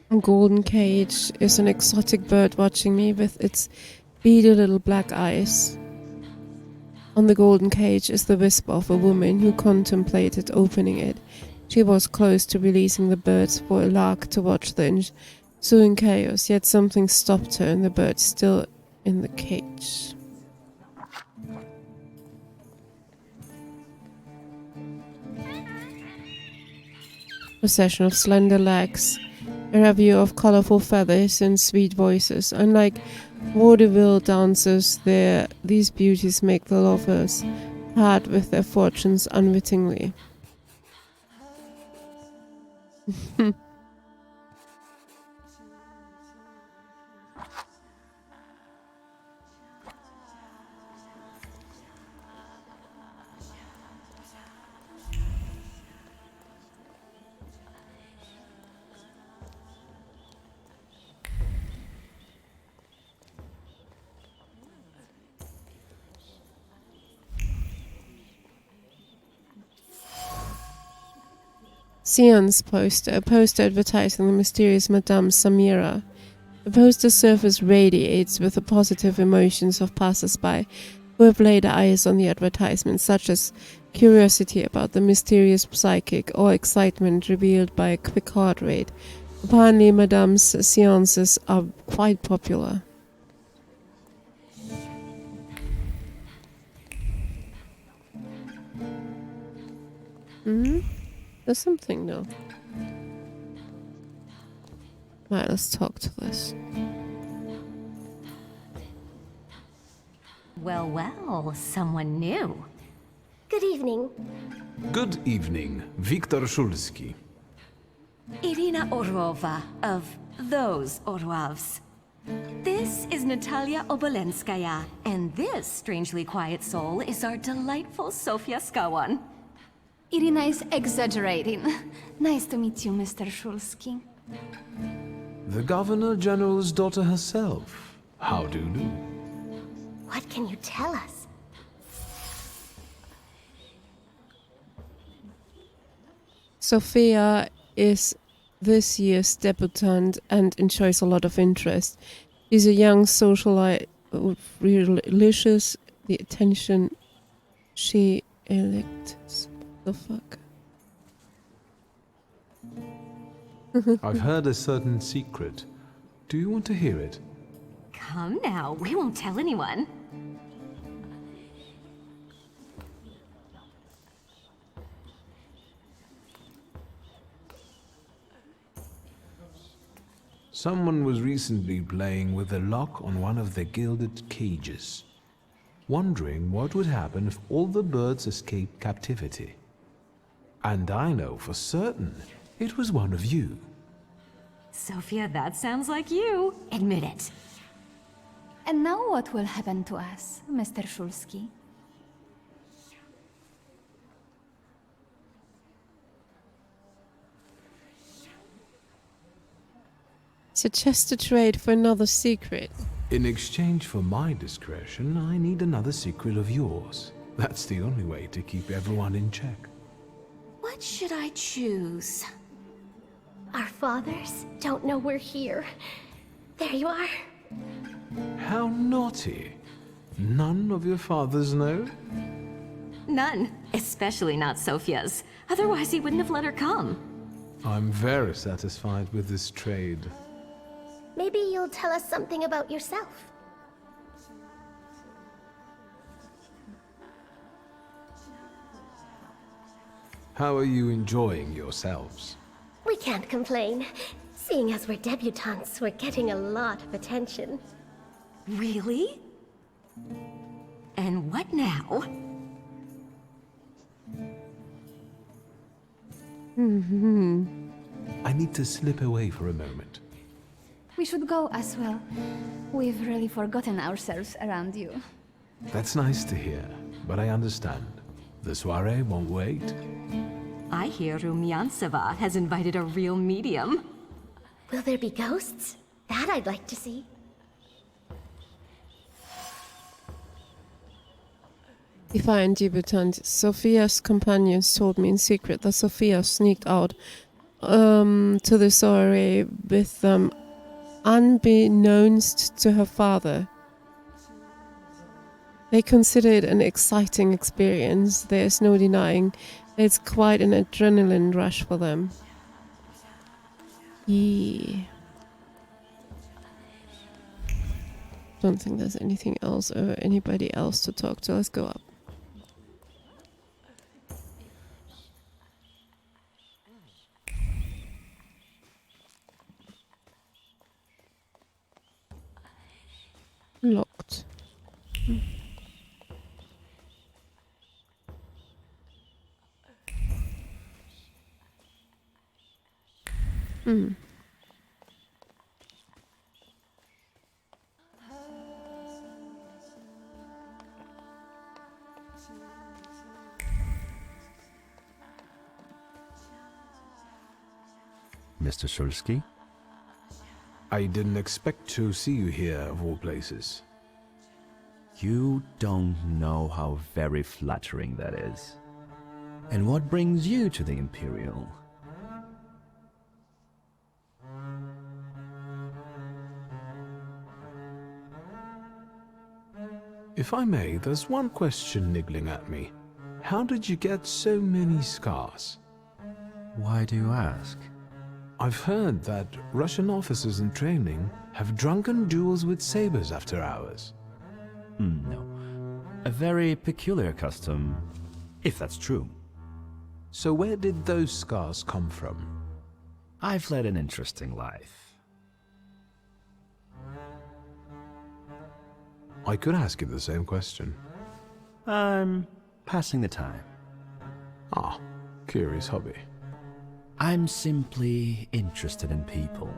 [SPEAKER 2] A golden cage is an exotic bird watching me with its beady little black eyes. On the golden cage is the whisper of a woman who contemplated opening it. She was close to releasing the birds for a lark to watch the ensuing chaos, yet something stopped her and the bird still in the cage. Procession of slender legs, a review of colorful feathers and sweet voices. Unlike vaudeville dancers, these beauties make the lovers part with their fortunes unwittingly. Seance poster, a poster advertising the mysterious Madame Samira. The poster's surface radiates with the positive emotions of passers-by who have laid eyes on the advertisement, such as curiosity about the mysterious psychic or excitement revealed by a quick heart rate. Apparently, Madame's seances are quite popular. There's something though. Right, let's talk to this.
[SPEAKER 10] Well, well, someone new. Good evening.
[SPEAKER 5] Good evening, Viktor Szulski.
[SPEAKER 10] Irina Orlova of those Orlovs. This is Natalia Obolenskaya, and this strangely quiet soul is our delightful Sofia Skawan.
[SPEAKER 11] Irina is exaggerating. Nice to meet you, Mr. Shulsky.
[SPEAKER 5] The Governor General's daughter herself. How do you do?
[SPEAKER 10] What can you tell us?
[SPEAKER 2] Sophia is this year's debutante and enjoys a lot of interest. She's a young socialite with religious the attention she elects. The fuck?
[SPEAKER 5] I've heard a certain secret. Do you want to hear it?
[SPEAKER 10] Come now, we won't tell anyone.
[SPEAKER 5] Someone was recently playing with the lock on one of the gilded cages, wondering what would happen if all the birds escaped captivity. And I know for certain it was one of you.
[SPEAKER 10] Sophia, that sounds like you. Admit it.
[SPEAKER 11] And now what will happen to us, Mr. Shulsky?
[SPEAKER 2] Suggest a trade for another secret.
[SPEAKER 5] In exchange for my discretion, I need another secret of yours. That's the only way to keep everyone in check.
[SPEAKER 10] What should I choose?
[SPEAKER 12] Our fathers don't know we're here. There you are.
[SPEAKER 5] How naughty. None of your fathers know?
[SPEAKER 10] None. Especially not Sophia's. Otherwise he wouldn't have let her come.
[SPEAKER 5] I'm very satisfied with this trade.
[SPEAKER 12] Maybe you'll tell us something about yourself.
[SPEAKER 5] How are you enjoying yourselves?
[SPEAKER 12] We can't complain. Seeing as we're debutantes, we're getting a lot of attention.
[SPEAKER 10] Really? And what now?
[SPEAKER 5] I need to slip away for a moment.
[SPEAKER 11] We should go as well. We've really forgotten ourselves around you.
[SPEAKER 5] That's nice to hear, but I understand. The soiree won't wait.
[SPEAKER 10] I hear Rumyantseva has invited a real medium.
[SPEAKER 12] Will there be ghosts? That I'd like to see.
[SPEAKER 2] Defiant debutant. Sophia's companions told me in secret that Sophia sneaked out to the soiree with them unbeknownst to her father. They consider it an exciting experience. There's no denying it's quite an adrenaline rush for them. Yeah. Don't think there's anything else or anybody else to talk to. Let's go up. Locked.
[SPEAKER 13] Mr. Shulsky?
[SPEAKER 5] I didn't expect to see you here, of all places.
[SPEAKER 13] You don't know how very flattering that is. And what brings you to the Imperial?
[SPEAKER 5] If I may, there's one question niggling at me. How did you get so many scars?
[SPEAKER 13] Why do you ask?
[SPEAKER 5] I've heard that Russian officers in training have drunken duels with sabers after hours.
[SPEAKER 13] No. A very peculiar custom, if that's true.
[SPEAKER 5] So where did those scars come from?
[SPEAKER 13] I've led an interesting life.
[SPEAKER 5] I could ask you the same question.
[SPEAKER 13] I'm passing the time.
[SPEAKER 5] Ah, curious hobby.
[SPEAKER 13] I'm simply interested in people.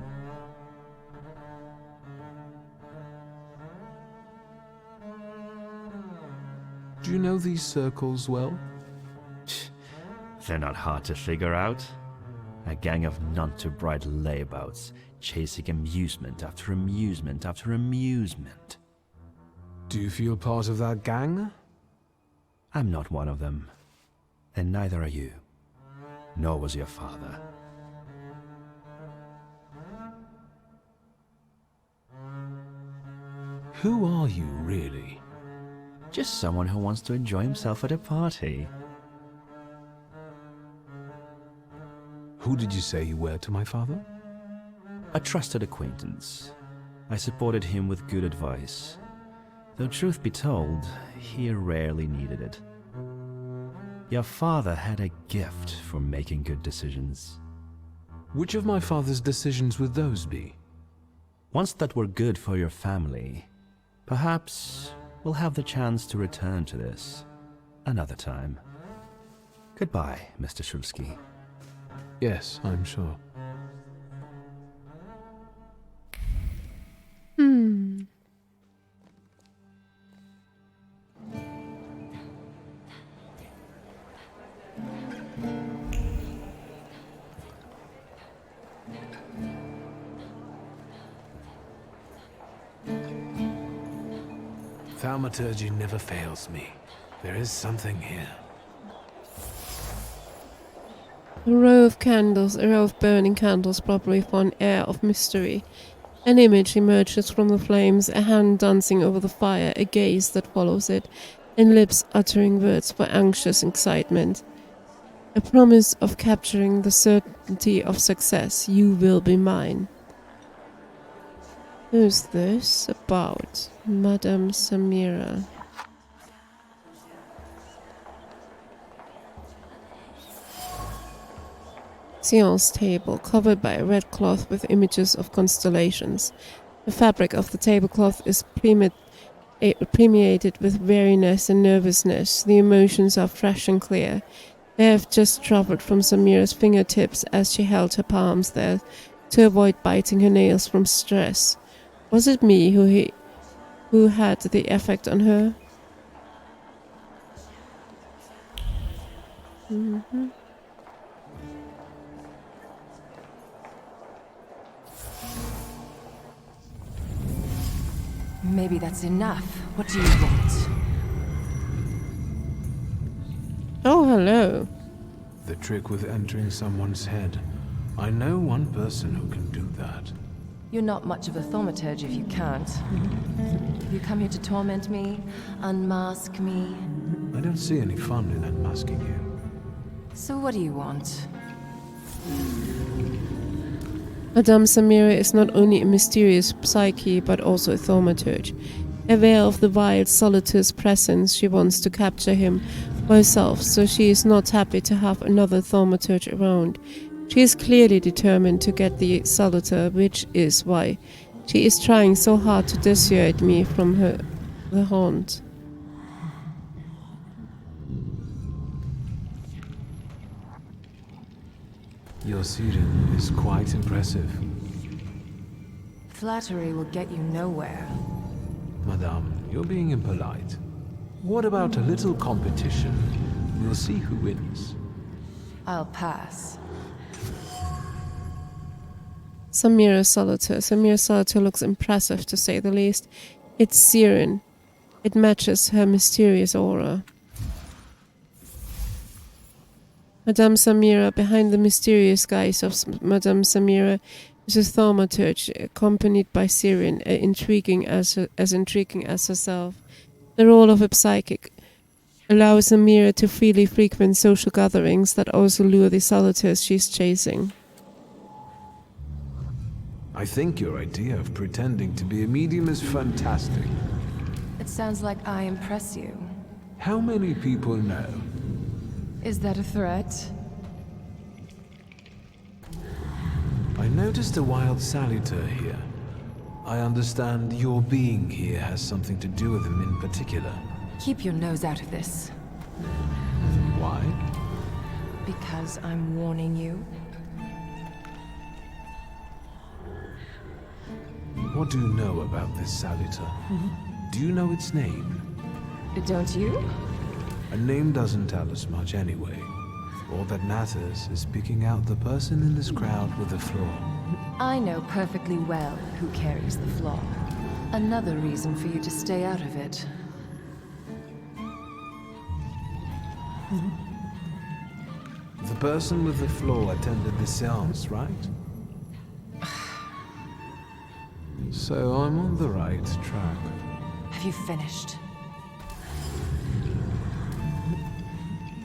[SPEAKER 5] Do you know these circles well?
[SPEAKER 13] They're not hard to figure out. A gang of none-too-bright layabouts, chasing amusement after amusement after amusement.
[SPEAKER 5] Do you feel part of that gang?
[SPEAKER 13] I'm not one of them. And neither are you. Nor was your father.
[SPEAKER 5] Who are you, really?
[SPEAKER 13] Just someone who wants to enjoy himself at a party.
[SPEAKER 5] Who did you say you were to my father?
[SPEAKER 13] A trusted acquaintance. I supported him with good advice. Though truth be told, he rarely needed it. Your father had a gift for making good decisions.
[SPEAKER 5] Which of my father's decisions would those be?
[SPEAKER 13] Ones that were good for your family. Perhaps we'll have the chance to return to this another time. Goodbye, Mr. Shulsky.
[SPEAKER 5] Yes, I'm sure. Thaumaturge never fails me. There is something here.
[SPEAKER 2] A row of candles, a row of burning candles, probably for an air of mystery. An image emerges from the flames, a hand dancing over the fire, a gaze that follows it, and lips uttering words for anxious excitement. A promise of capturing the certainty of success. You will be mine. Who's this about? Madame Samira. Seance table, covered by a red cloth with images of constellations. The fabric of the tablecloth is permeated with weariness and nervousness. The emotions are fresh and clear. They have just travelled from Samira's fingertips as she held her palms there to avoid biting her nails from stress. Was it me who had the effect on her?
[SPEAKER 6] Maybe that's enough. What do you want?
[SPEAKER 2] Oh, hello.
[SPEAKER 5] The trick with entering someone's head. I know one person who can do that.
[SPEAKER 14] You're not much of a thaumaturge if you can't. You come here to torment me, unmask me.
[SPEAKER 5] I don't see any fun in unmasking you.
[SPEAKER 14] So what do you want?
[SPEAKER 2] Madame Samira is not only a mysterious psyche, but also a thaumaturge. Aware of the wild solitare's presence, she wants to capture him for herself, so she is not happy to have another thaumaturge around. She is clearly determined to get the solitaire, which is why she is trying so hard to dissuade me from the haunt.
[SPEAKER 5] Your siren is quite impressive.
[SPEAKER 14] Flattery will get you nowhere.
[SPEAKER 5] Madame, you're being impolite. What about a little competition? We'll see who wins.
[SPEAKER 14] I'll pass.
[SPEAKER 2] Samira Solitaire looks impressive, to say the least. It's siren. It matches her mysterious aura. Madame Samira, behind the mysterious guise of Madame Samira, is a thaumaturge, accompanied by Siren, as intriguing as herself. The role of a psychic allows Samira to freely frequent social gatherings that also lure the solitaires she's chasing.
[SPEAKER 5] I think your idea of pretending to be a medium is fantastic.
[SPEAKER 14] It sounds like I impress you.
[SPEAKER 5] How many people know?
[SPEAKER 14] Is that a threat?
[SPEAKER 5] I noticed a wild salutator here. I understand your being here has something to do with him in particular.
[SPEAKER 14] Keep your nose out of this.
[SPEAKER 5] Why?
[SPEAKER 14] Because I'm warning you.
[SPEAKER 5] What do you know about this salutator? Do you know its name?
[SPEAKER 14] Don't you?
[SPEAKER 5] A name doesn't tell us much anyway. All that matters is picking out the person in this crowd with the flaw.
[SPEAKER 14] I know perfectly well who carries the flaw. Another reason for you to stay out of it.
[SPEAKER 5] The person with the flaw attended the seance, right? So I'm on the right track.
[SPEAKER 14] Have you finished?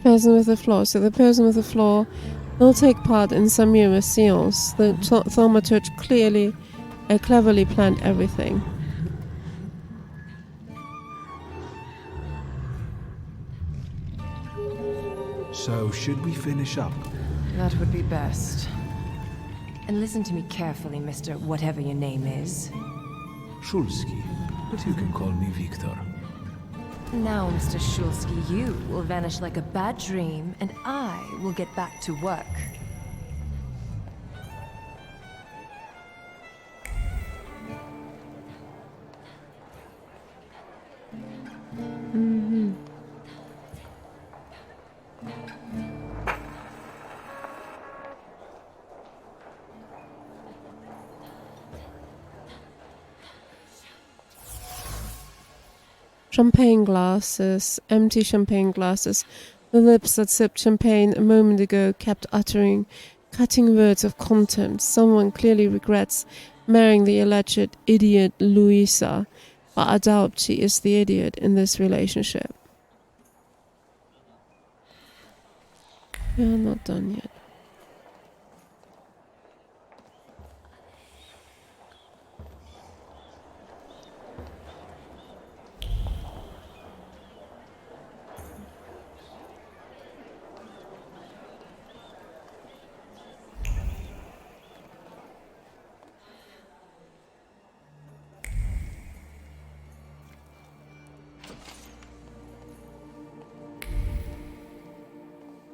[SPEAKER 2] Person with the flaw. So the person with the flaw will take part in Samira's seance. The Thaumaturge cleverly planned everything.
[SPEAKER 5] So should we finish up?
[SPEAKER 14] That would be best. And listen to me carefully, Mr. Whatever your name is.
[SPEAKER 5] Shulski, but you can call me Victor.
[SPEAKER 14] Now, Mr. Shulski, you will vanish like a bad dream, and I will get back to work.
[SPEAKER 2] Champagne glasses, empty champagne glasses. The lips that sipped champagne a moment ago kept uttering cutting words of contempt. Someone clearly regrets marrying the alleged idiot Louisa, but I doubt she is the idiot in this relationship. We're not done yet.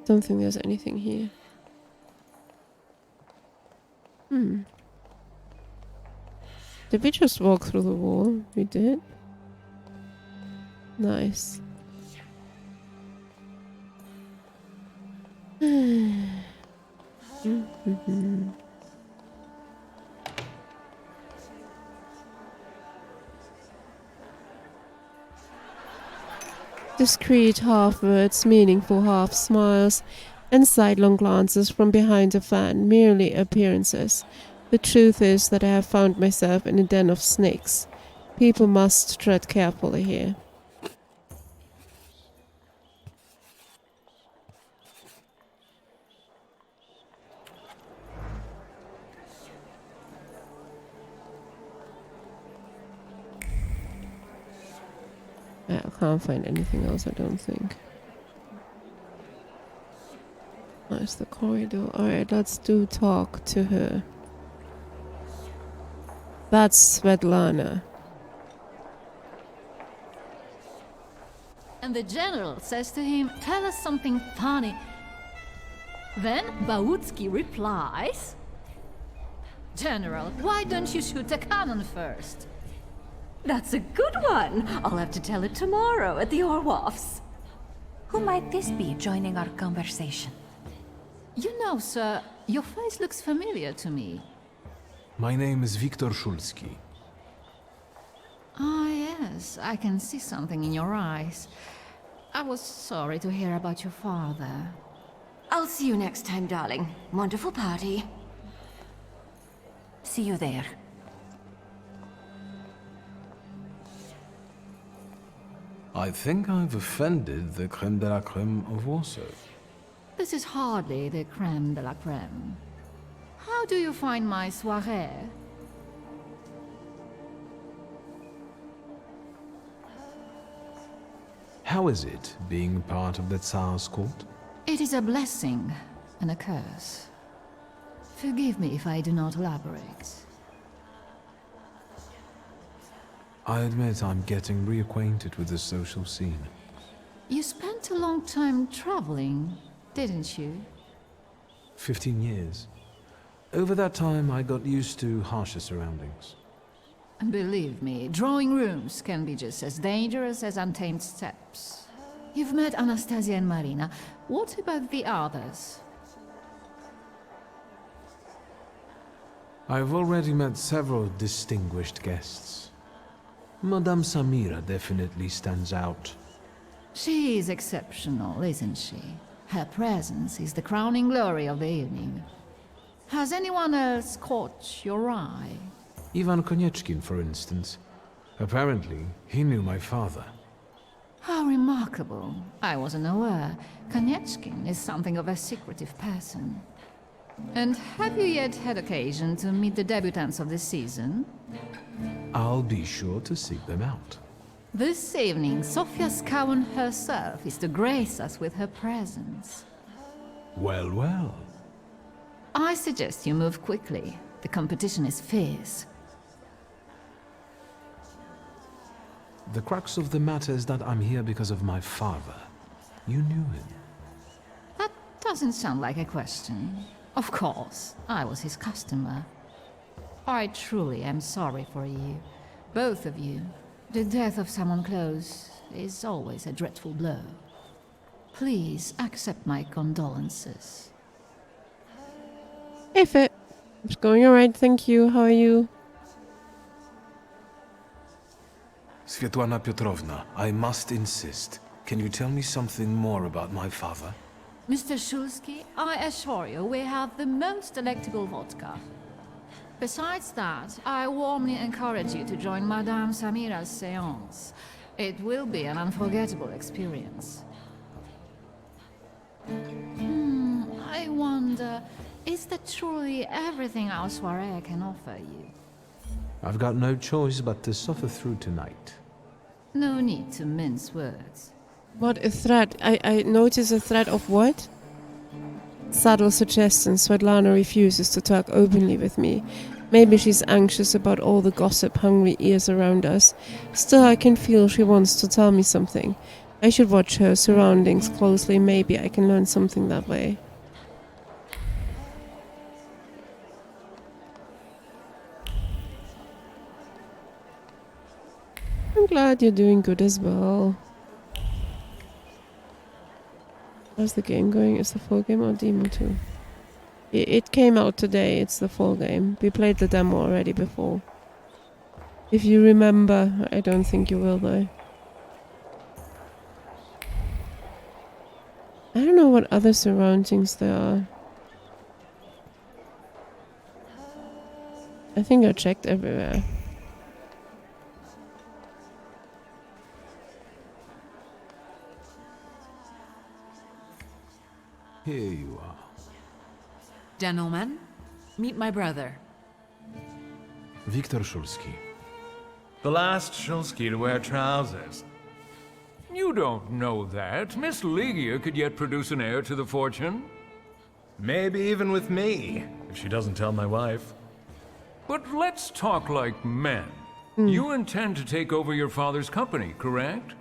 [SPEAKER 2] Don't think there's anything here. Did we just walk through the wall? We did. Nice. Discreet half words, meaningful half smiles, and sidelong glances from behind a fan, merely appearances. The truth is that I have found myself in a den of snakes. People must tread carefully here. I can't find anything else, I don't think. There's the corridor. Alright, let's talk to her. That's Svetlana.
[SPEAKER 15] And the general says to him, "Tell us something funny." Then Bautsky replies, "General, why don't you shoot a cannon first?"
[SPEAKER 10] That's a good one. I'll have to tell it tomorrow at the Orwoffs. Who might this be joining our conversation?
[SPEAKER 15] You know, sir, your face looks familiar to me.
[SPEAKER 5] My name is Viktor Shulski.
[SPEAKER 15] Ah, yes, I can see something in your eyes. I was sorry to hear about your father.
[SPEAKER 10] I'll see you next time, darling. Wonderful party. See you there.
[SPEAKER 5] I think I've offended the creme de la creme of Warsaw.
[SPEAKER 15] This is hardly the creme de la creme. How do you find my soirée?
[SPEAKER 5] How is it being part of the Tsar's court?
[SPEAKER 15] It is a blessing and a curse. Forgive me if I do not elaborate.
[SPEAKER 5] I admit I'm getting reacquainted with the social scene.
[SPEAKER 15] You spent a long time traveling, didn't you?
[SPEAKER 5] 15 years. Over that time, I got used to harsher surroundings.
[SPEAKER 15] Believe me, drawing rooms can be just as dangerous as untamed steppes. You've met Anastasia and Marina. What about the others?
[SPEAKER 5] I've already met several distinguished guests. Madame Samira definitely stands out.
[SPEAKER 15] She is exceptional, isn't she? Her presence is the crowning glory of the evening. Has anyone else caught your eye?
[SPEAKER 5] Ivan Konieczkin, for instance. Apparently, he knew my father.
[SPEAKER 15] How remarkable. I wasn't aware. Konieczkin is something of a secretive person. And have you yet had occasion to meet the debutants of the season?
[SPEAKER 5] I'll be sure to seek them out.
[SPEAKER 15] This evening, Sofia Skawan herself is to grace us with her presence.
[SPEAKER 5] Well, well.
[SPEAKER 15] I suggest you move quickly. The competition is fierce.
[SPEAKER 5] The crux of the matter is that I'm here because of my father. You knew him.
[SPEAKER 15] That doesn't sound like a question. Of course, I was his customer. I truly am sorry for you, both of you. The death of someone close is always a dreadful blow. Please accept my condolences.
[SPEAKER 2] Hey, Fit. It's going alright, thank you. How are you?
[SPEAKER 5] Svetlana Petrovna, I must insist. Can you tell me something more about my father?
[SPEAKER 15] Mr. Shulsky, I assure you we have the most delectable vodka. Besides that, I warmly encourage you to join Madame Samira's séance. It will be an unforgettable experience. I wonder, is that truly everything our soirée can offer you?
[SPEAKER 5] I've got no choice but to suffer through tonight.
[SPEAKER 15] No need to mince words.
[SPEAKER 2] What a threat. I notice a threat of what? Subtle suggestion. Svetlana refuses to talk openly with me. Maybe she's anxious about all the gossip-hungry ears around us. Still, I can feel she wants to tell me something. I should watch her surroundings closely. Maybe I can learn something that way. I'm glad you're doing good as well. How's the game going? Is the full game or demo 2? It came out today, it's the full game. We played the demo already before. If you remember, I don't think you will though. I don't know what other surroundings there are. I think I checked everywhere.
[SPEAKER 5] Here you are.
[SPEAKER 6] Gentlemen, meet my brother.
[SPEAKER 5] Viktor Shulsky.
[SPEAKER 16] The last Shulsky to wear trousers. You don't know that. Miss Ligia could yet produce an heir to the fortune.
[SPEAKER 17] Maybe even with me, if she doesn't tell my wife.
[SPEAKER 16] But let's talk like men. You intend to take over your father's company, correct?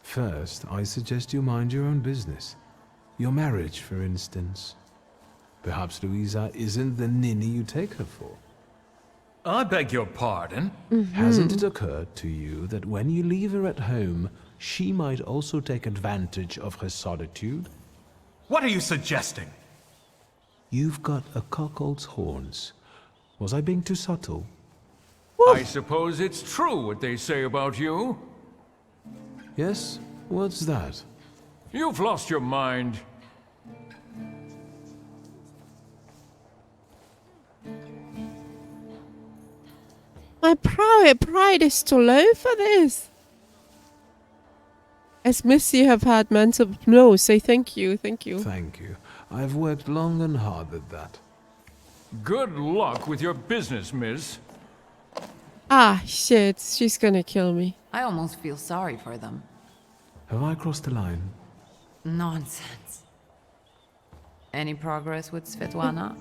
[SPEAKER 5] First, I suggest you mind your own business. Your marriage, for instance. Perhaps Louisa isn't the ninny you take her for.
[SPEAKER 16] I beg your pardon?
[SPEAKER 5] Hasn't it occurred to you that when you leave her at home, she might also take advantage of her solitude?
[SPEAKER 17] What are you suggesting?
[SPEAKER 5] You've got a cuckold's horns. Was I being too subtle?
[SPEAKER 16] I suppose it's true what they say about you.
[SPEAKER 5] Yes? What's that?
[SPEAKER 16] You've lost your mind.
[SPEAKER 2] My pride is too low for this. As Miss, you have had mental... No, say thank you, thank you.
[SPEAKER 5] Thank you. I've worked long and hard at that.
[SPEAKER 16] Good luck with your business, miss.
[SPEAKER 2] Ah, shit. She's gonna kill me.
[SPEAKER 6] I almost feel sorry for them.
[SPEAKER 5] Have I crossed the line?
[SPEAKER 6] Nonsense. Any progress with Svetlana?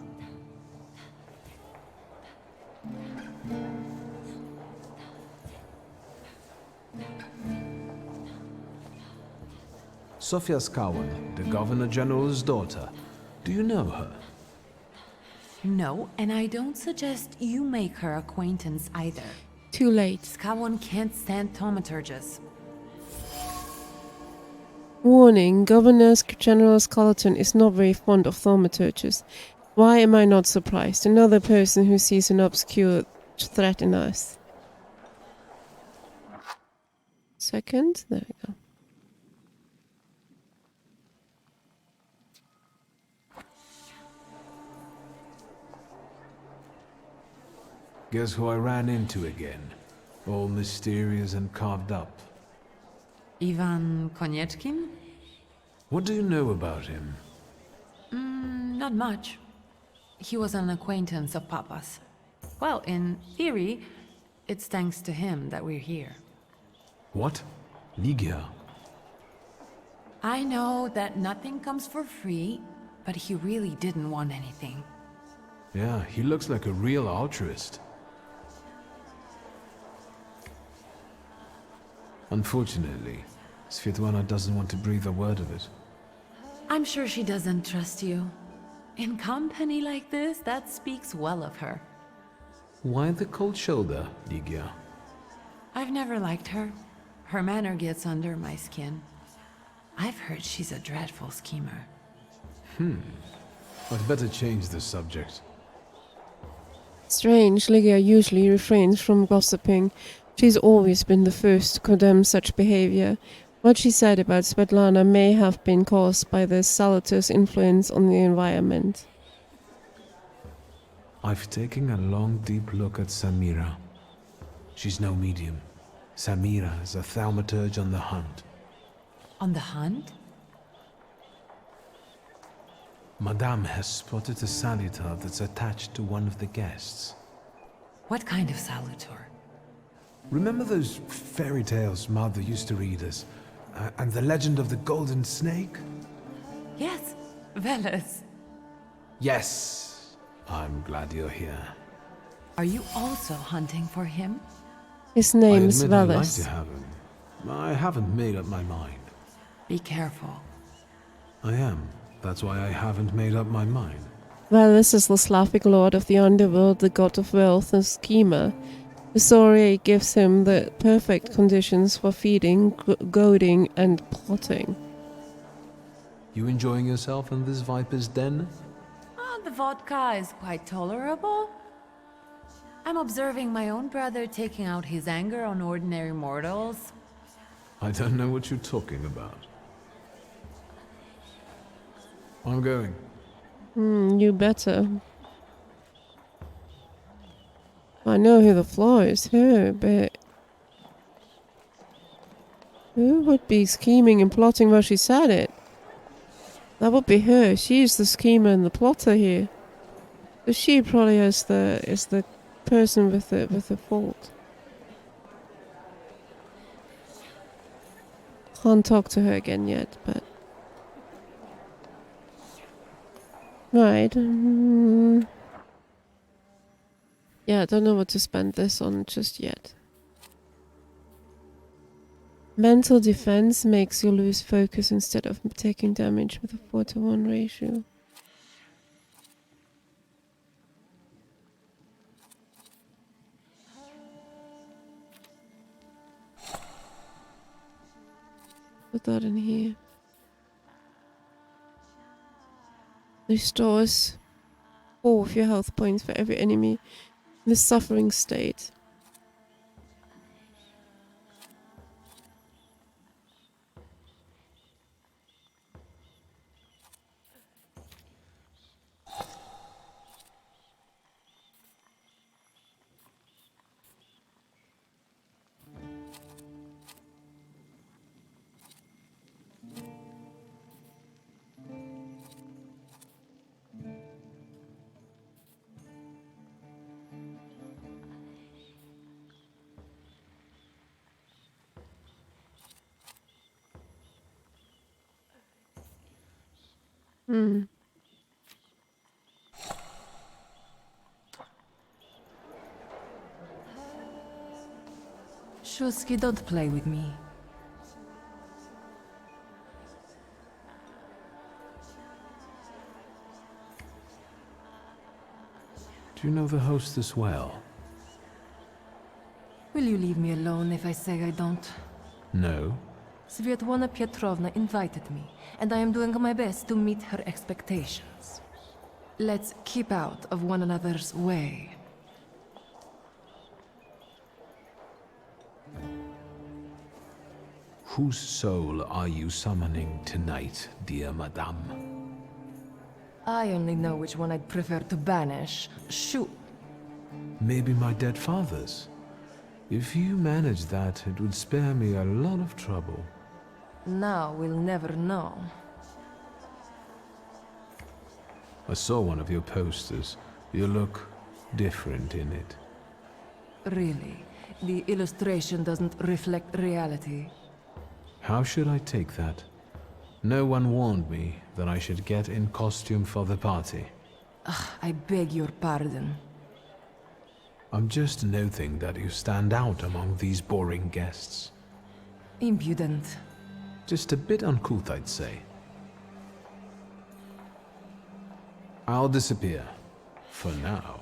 [SPEAKER 5] Sofia Skawan, the Governor General's daughter. Do you know her?
[SPEAKER 6] No, and I don't suggest you make her acquaintance either.
[SPEAKER 2] Too late.
[SPEAKER 6] Skawan can't stand thaumaturges.
[SPEAKER 2] Warning, Governor General Skeleton is not very fond of thaumaturges. Why am I not surprised? Another person who sees an obscure threat in us. Second, there we go.
[SPEAKER 5] Guess who I ran into again? All mysterious and carved up.
[SPEAKER 6] Ivan Konieczkin?
[SPEAKER 5] What do you know about him?
[SPEAKER 6] Not much. He was an acquaintance of Papa's. Well, in theory, it's thanks to him that we're here.
[SPEAKER 5] What? Ligia?
[SPEAKER 6] I know that nothing comes for free, but he really didn't want anything.
[SPEAKER 5] Yeah, he looks like a real altruist. Unfortunately, Svetlana doesn't want to breathe a word of it.
[SPEAKER 6] I'm sure she doesn't trust you. In company like this, that speaks well of her.
[SPEAKER 5] Why the cold shoulder, Ligia?
[SPEAKER 6] I've never liked her. Her manner gets under my skin. I've heard she's a dreadful schemer.
[SPEAKER 5] I'd better change the subject.
[SPEAKER 2] Strange, Ligia usually refrains from gossiping. She's always been the first to condemn such behavior. What she said about Svetlana may have been caused by the Salator's influence on the environment.
[SPEAKER 5] I've taken a long, deep look at Samira. She's no medium. Samira is a thaumaturge on the hunt.
[SPEAKER 6] On the hunt?
[SPEAKER 5] Madame has spotted a salutar that's attached to one of the guests.
[SPEAKER 6] What kind of salutor?
[SPEAKER 5] Remember those fairy tales Mother used to read us? And the legend of the golden snake?
[SPEAKER 6] Yes, Veles.
[SPEAKER 5] Yes. I'm glad you're here.
[SPEAKER 6] Are you also hunting for him?
[SPEAKER 2] His name's
[SPEAKER 5] I admit I'd like
[SPEAKER 2] Veles.
[SPEAKER 5] to have him. I haven't made up my mind.
[SPEAKER 6] Be careful.
[SPEAKER 5] I am. That's why I haven't made up my mind.
[SPEAKER 2] Veles is the Slavic lord of the underworld, the god of wealth and schemer. The Soria gives him the perfect conditions for feeding, goading, and plotting.
[SPEAKER 5] You enjoying yourself in this viper's den?
[SPEAKER 6] Oh, the vodka is quite tolerable. I'm observing my own brother taking out his anger on ordinary mortals.
[SPEAKER 5] I don't know what you're talking about. I'm going.
[SPEAKER 2] You better. I know who the flaw is here, but who would be scheming and plotting while she said it? That would be her. She's the schemer and the plotter here. So she probably is the person with the fault. Can't talk to her again yet, but right. Yeah, I don't know what to spend this on just yet. Mental defense makes you lose focus instead of taking damage with a 4-to-1 ratio. Put that in here. Restores 4 of your health points for every enemy in the suffering state.
[SPEAKER 6] Shuski, don't play with me.
[SPEAKER 5] Do you know the hostess well?
[SPEAKER 14] Will you leave me alone if I say I don't?
[SPEAKER 5] No.
[SPEAKER 14] Svetlana Petrovna invited me, and I am doing my best to meet her expectations. Let's keep out of one another's way.
[SPEAKER 5] Whose soul are you summoning tonight, dear madame?
[SPEAKER 14] I only know which one I'd prefer to banish. Shoot.
[SPEAKER 5] Maybe my dead father's. If you manage that, it would spare me a lot of trouble.
[SPEAKER 14] Now we'll never know.
[SPEAKER 5] I saw one of your posters. You look different in it.
[SPEAKER 14] Really? The illustration doesn't reflect reality?
[SPEAKER 5] How should I take that? No one warned me that I should get in costume for the party.
[SPEAKER 14] I beg your pardon.
[SPEAKER 5] I'm just noting that you stand out among these boring guests.
[SPEAKER 14] Impudent.
[SPEAKER 5] Just a bit uncouth, I'd say. I'll disappear. For now.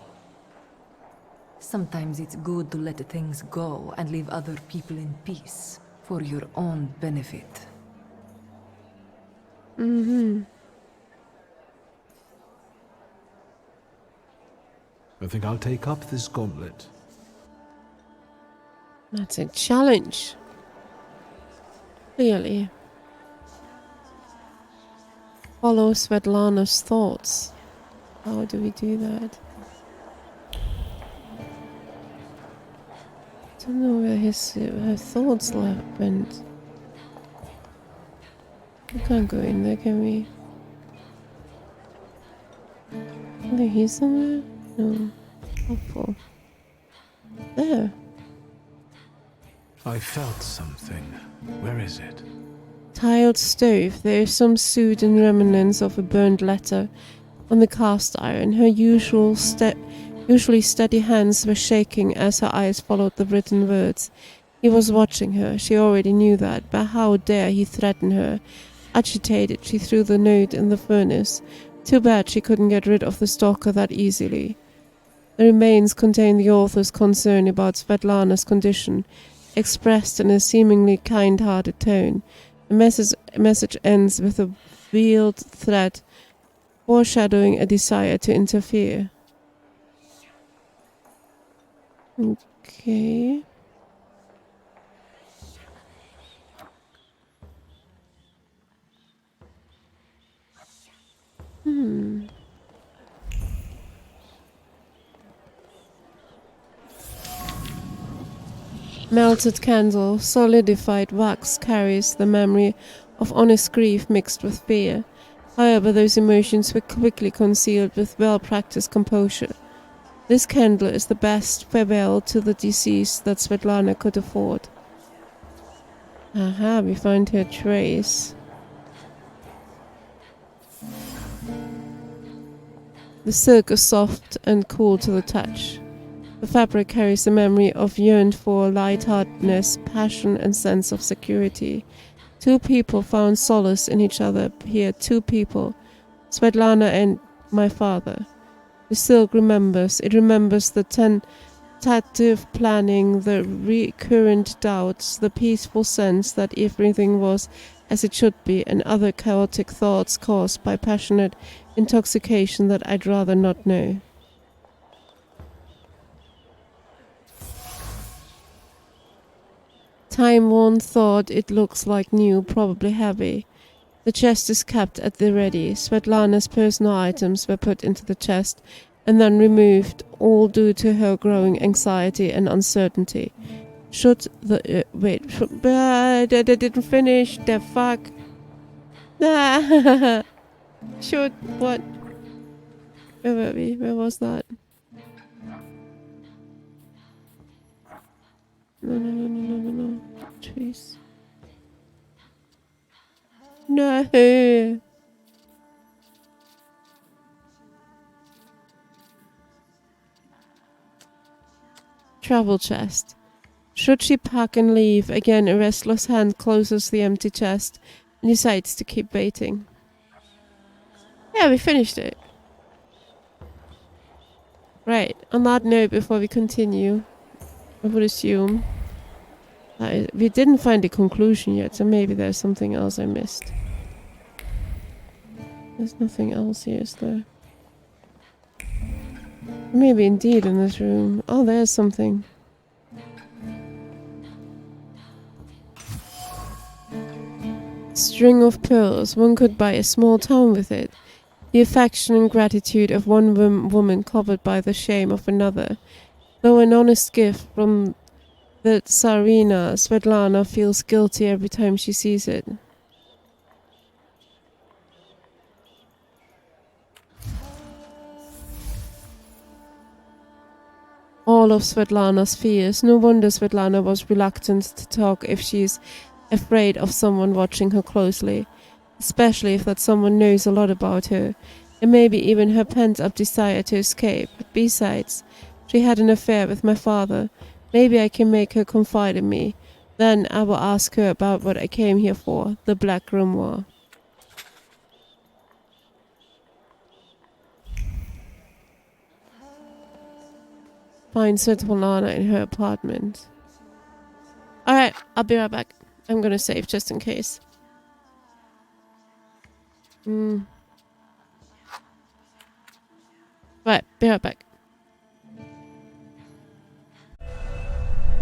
[SPEAKER 14] Sometimes it's good to let things go and leave other people in peace. For your own benefit.
[SPEAKER 5] I think I'll take up this gauntlet.
[SPEAKER 2] That's a challenge. Clearly. Follow Svetlana's thoughts. How do we do that? I don't know where her thoughts went. We can't go in there, can we? Are they here somewhere? No. Helpful. There.
[SPEAKER 5] I felt something. Where is it?
[SPEAKER 2] Tiled stove. There is some soot and remnants of a burned letter on the cast iron. Her usually steady hands were shaking as her eyes followed the written words. He was watching her. She already knew that, but how dare he threaten her? Agitated, she threw the note in the furnace. Too bad she couldn't get rid of the stalker that easily. The remains contain the author's concern about Svetlana's condition, expressed in a seemingly kind-hearted tone. The message ends with a veiled threat, foreshadowing a desire to interfere. Okay. Melted candle, solidified wax carries the memory of honest grief mixed with fear. However, those emotions were quickly concealed with well-practiced composure. This candle is the best farewell to the deceased that Svetlana could afford. Aha, we find her trace. The silk is soft and cool to the touch. The fabric carries the memory of yearned for lightheartedness, passion, and sense of security. Two people found solace in each other here, two people, Svetlana and my father. The silk remembers. It remembers the tentative planning, the recurrent doubts, the peaceful sense that everything was as it should be, and other chaotic thoughts caused by passionate intoxication that I'd rather not know. Time-worn thought it looks like new, probably heavy. The chest is kept at the ready. Svetlana's personal items were put into the chest and then removed, all due to her growing anxiety and uncertainty. Should the... I didn't finish. The fuck? Should... What? Where were we? Where was that? No. Trees. No. Travel chest. Should she pack and leave? Again, a restless hand closes the empty chest and decides to keep waiting. Yeah, we finished it. Right, on that note, before we continue, I would assume we didn't find the conclusion yet, so maybe there's something else I missed. There's nothing else here, is there? Maybe indeed in this room. Oh, there's something. String of pearls. One could buy a small town with it. The affection and gratitude of one woman covered by the shame of another. Though an honest gift from the Tsarina, Svetlana feels guilty every time she sees it. All of Svetlana's fears. No wonder Svetlana was reluctant to talk if she's afraid of someone watching her closely, especially if that someone knows a lot about her, and maybe even her pent-up desire to escape. Besides, she had an affair with my father. Maybe I can make her confide in me. Then I will ask her about what I came here for, the Black Grimoire. Find Svetlana in her apartment. Alright, I'll be right back. I'm gonna save just in case. Right, be right back.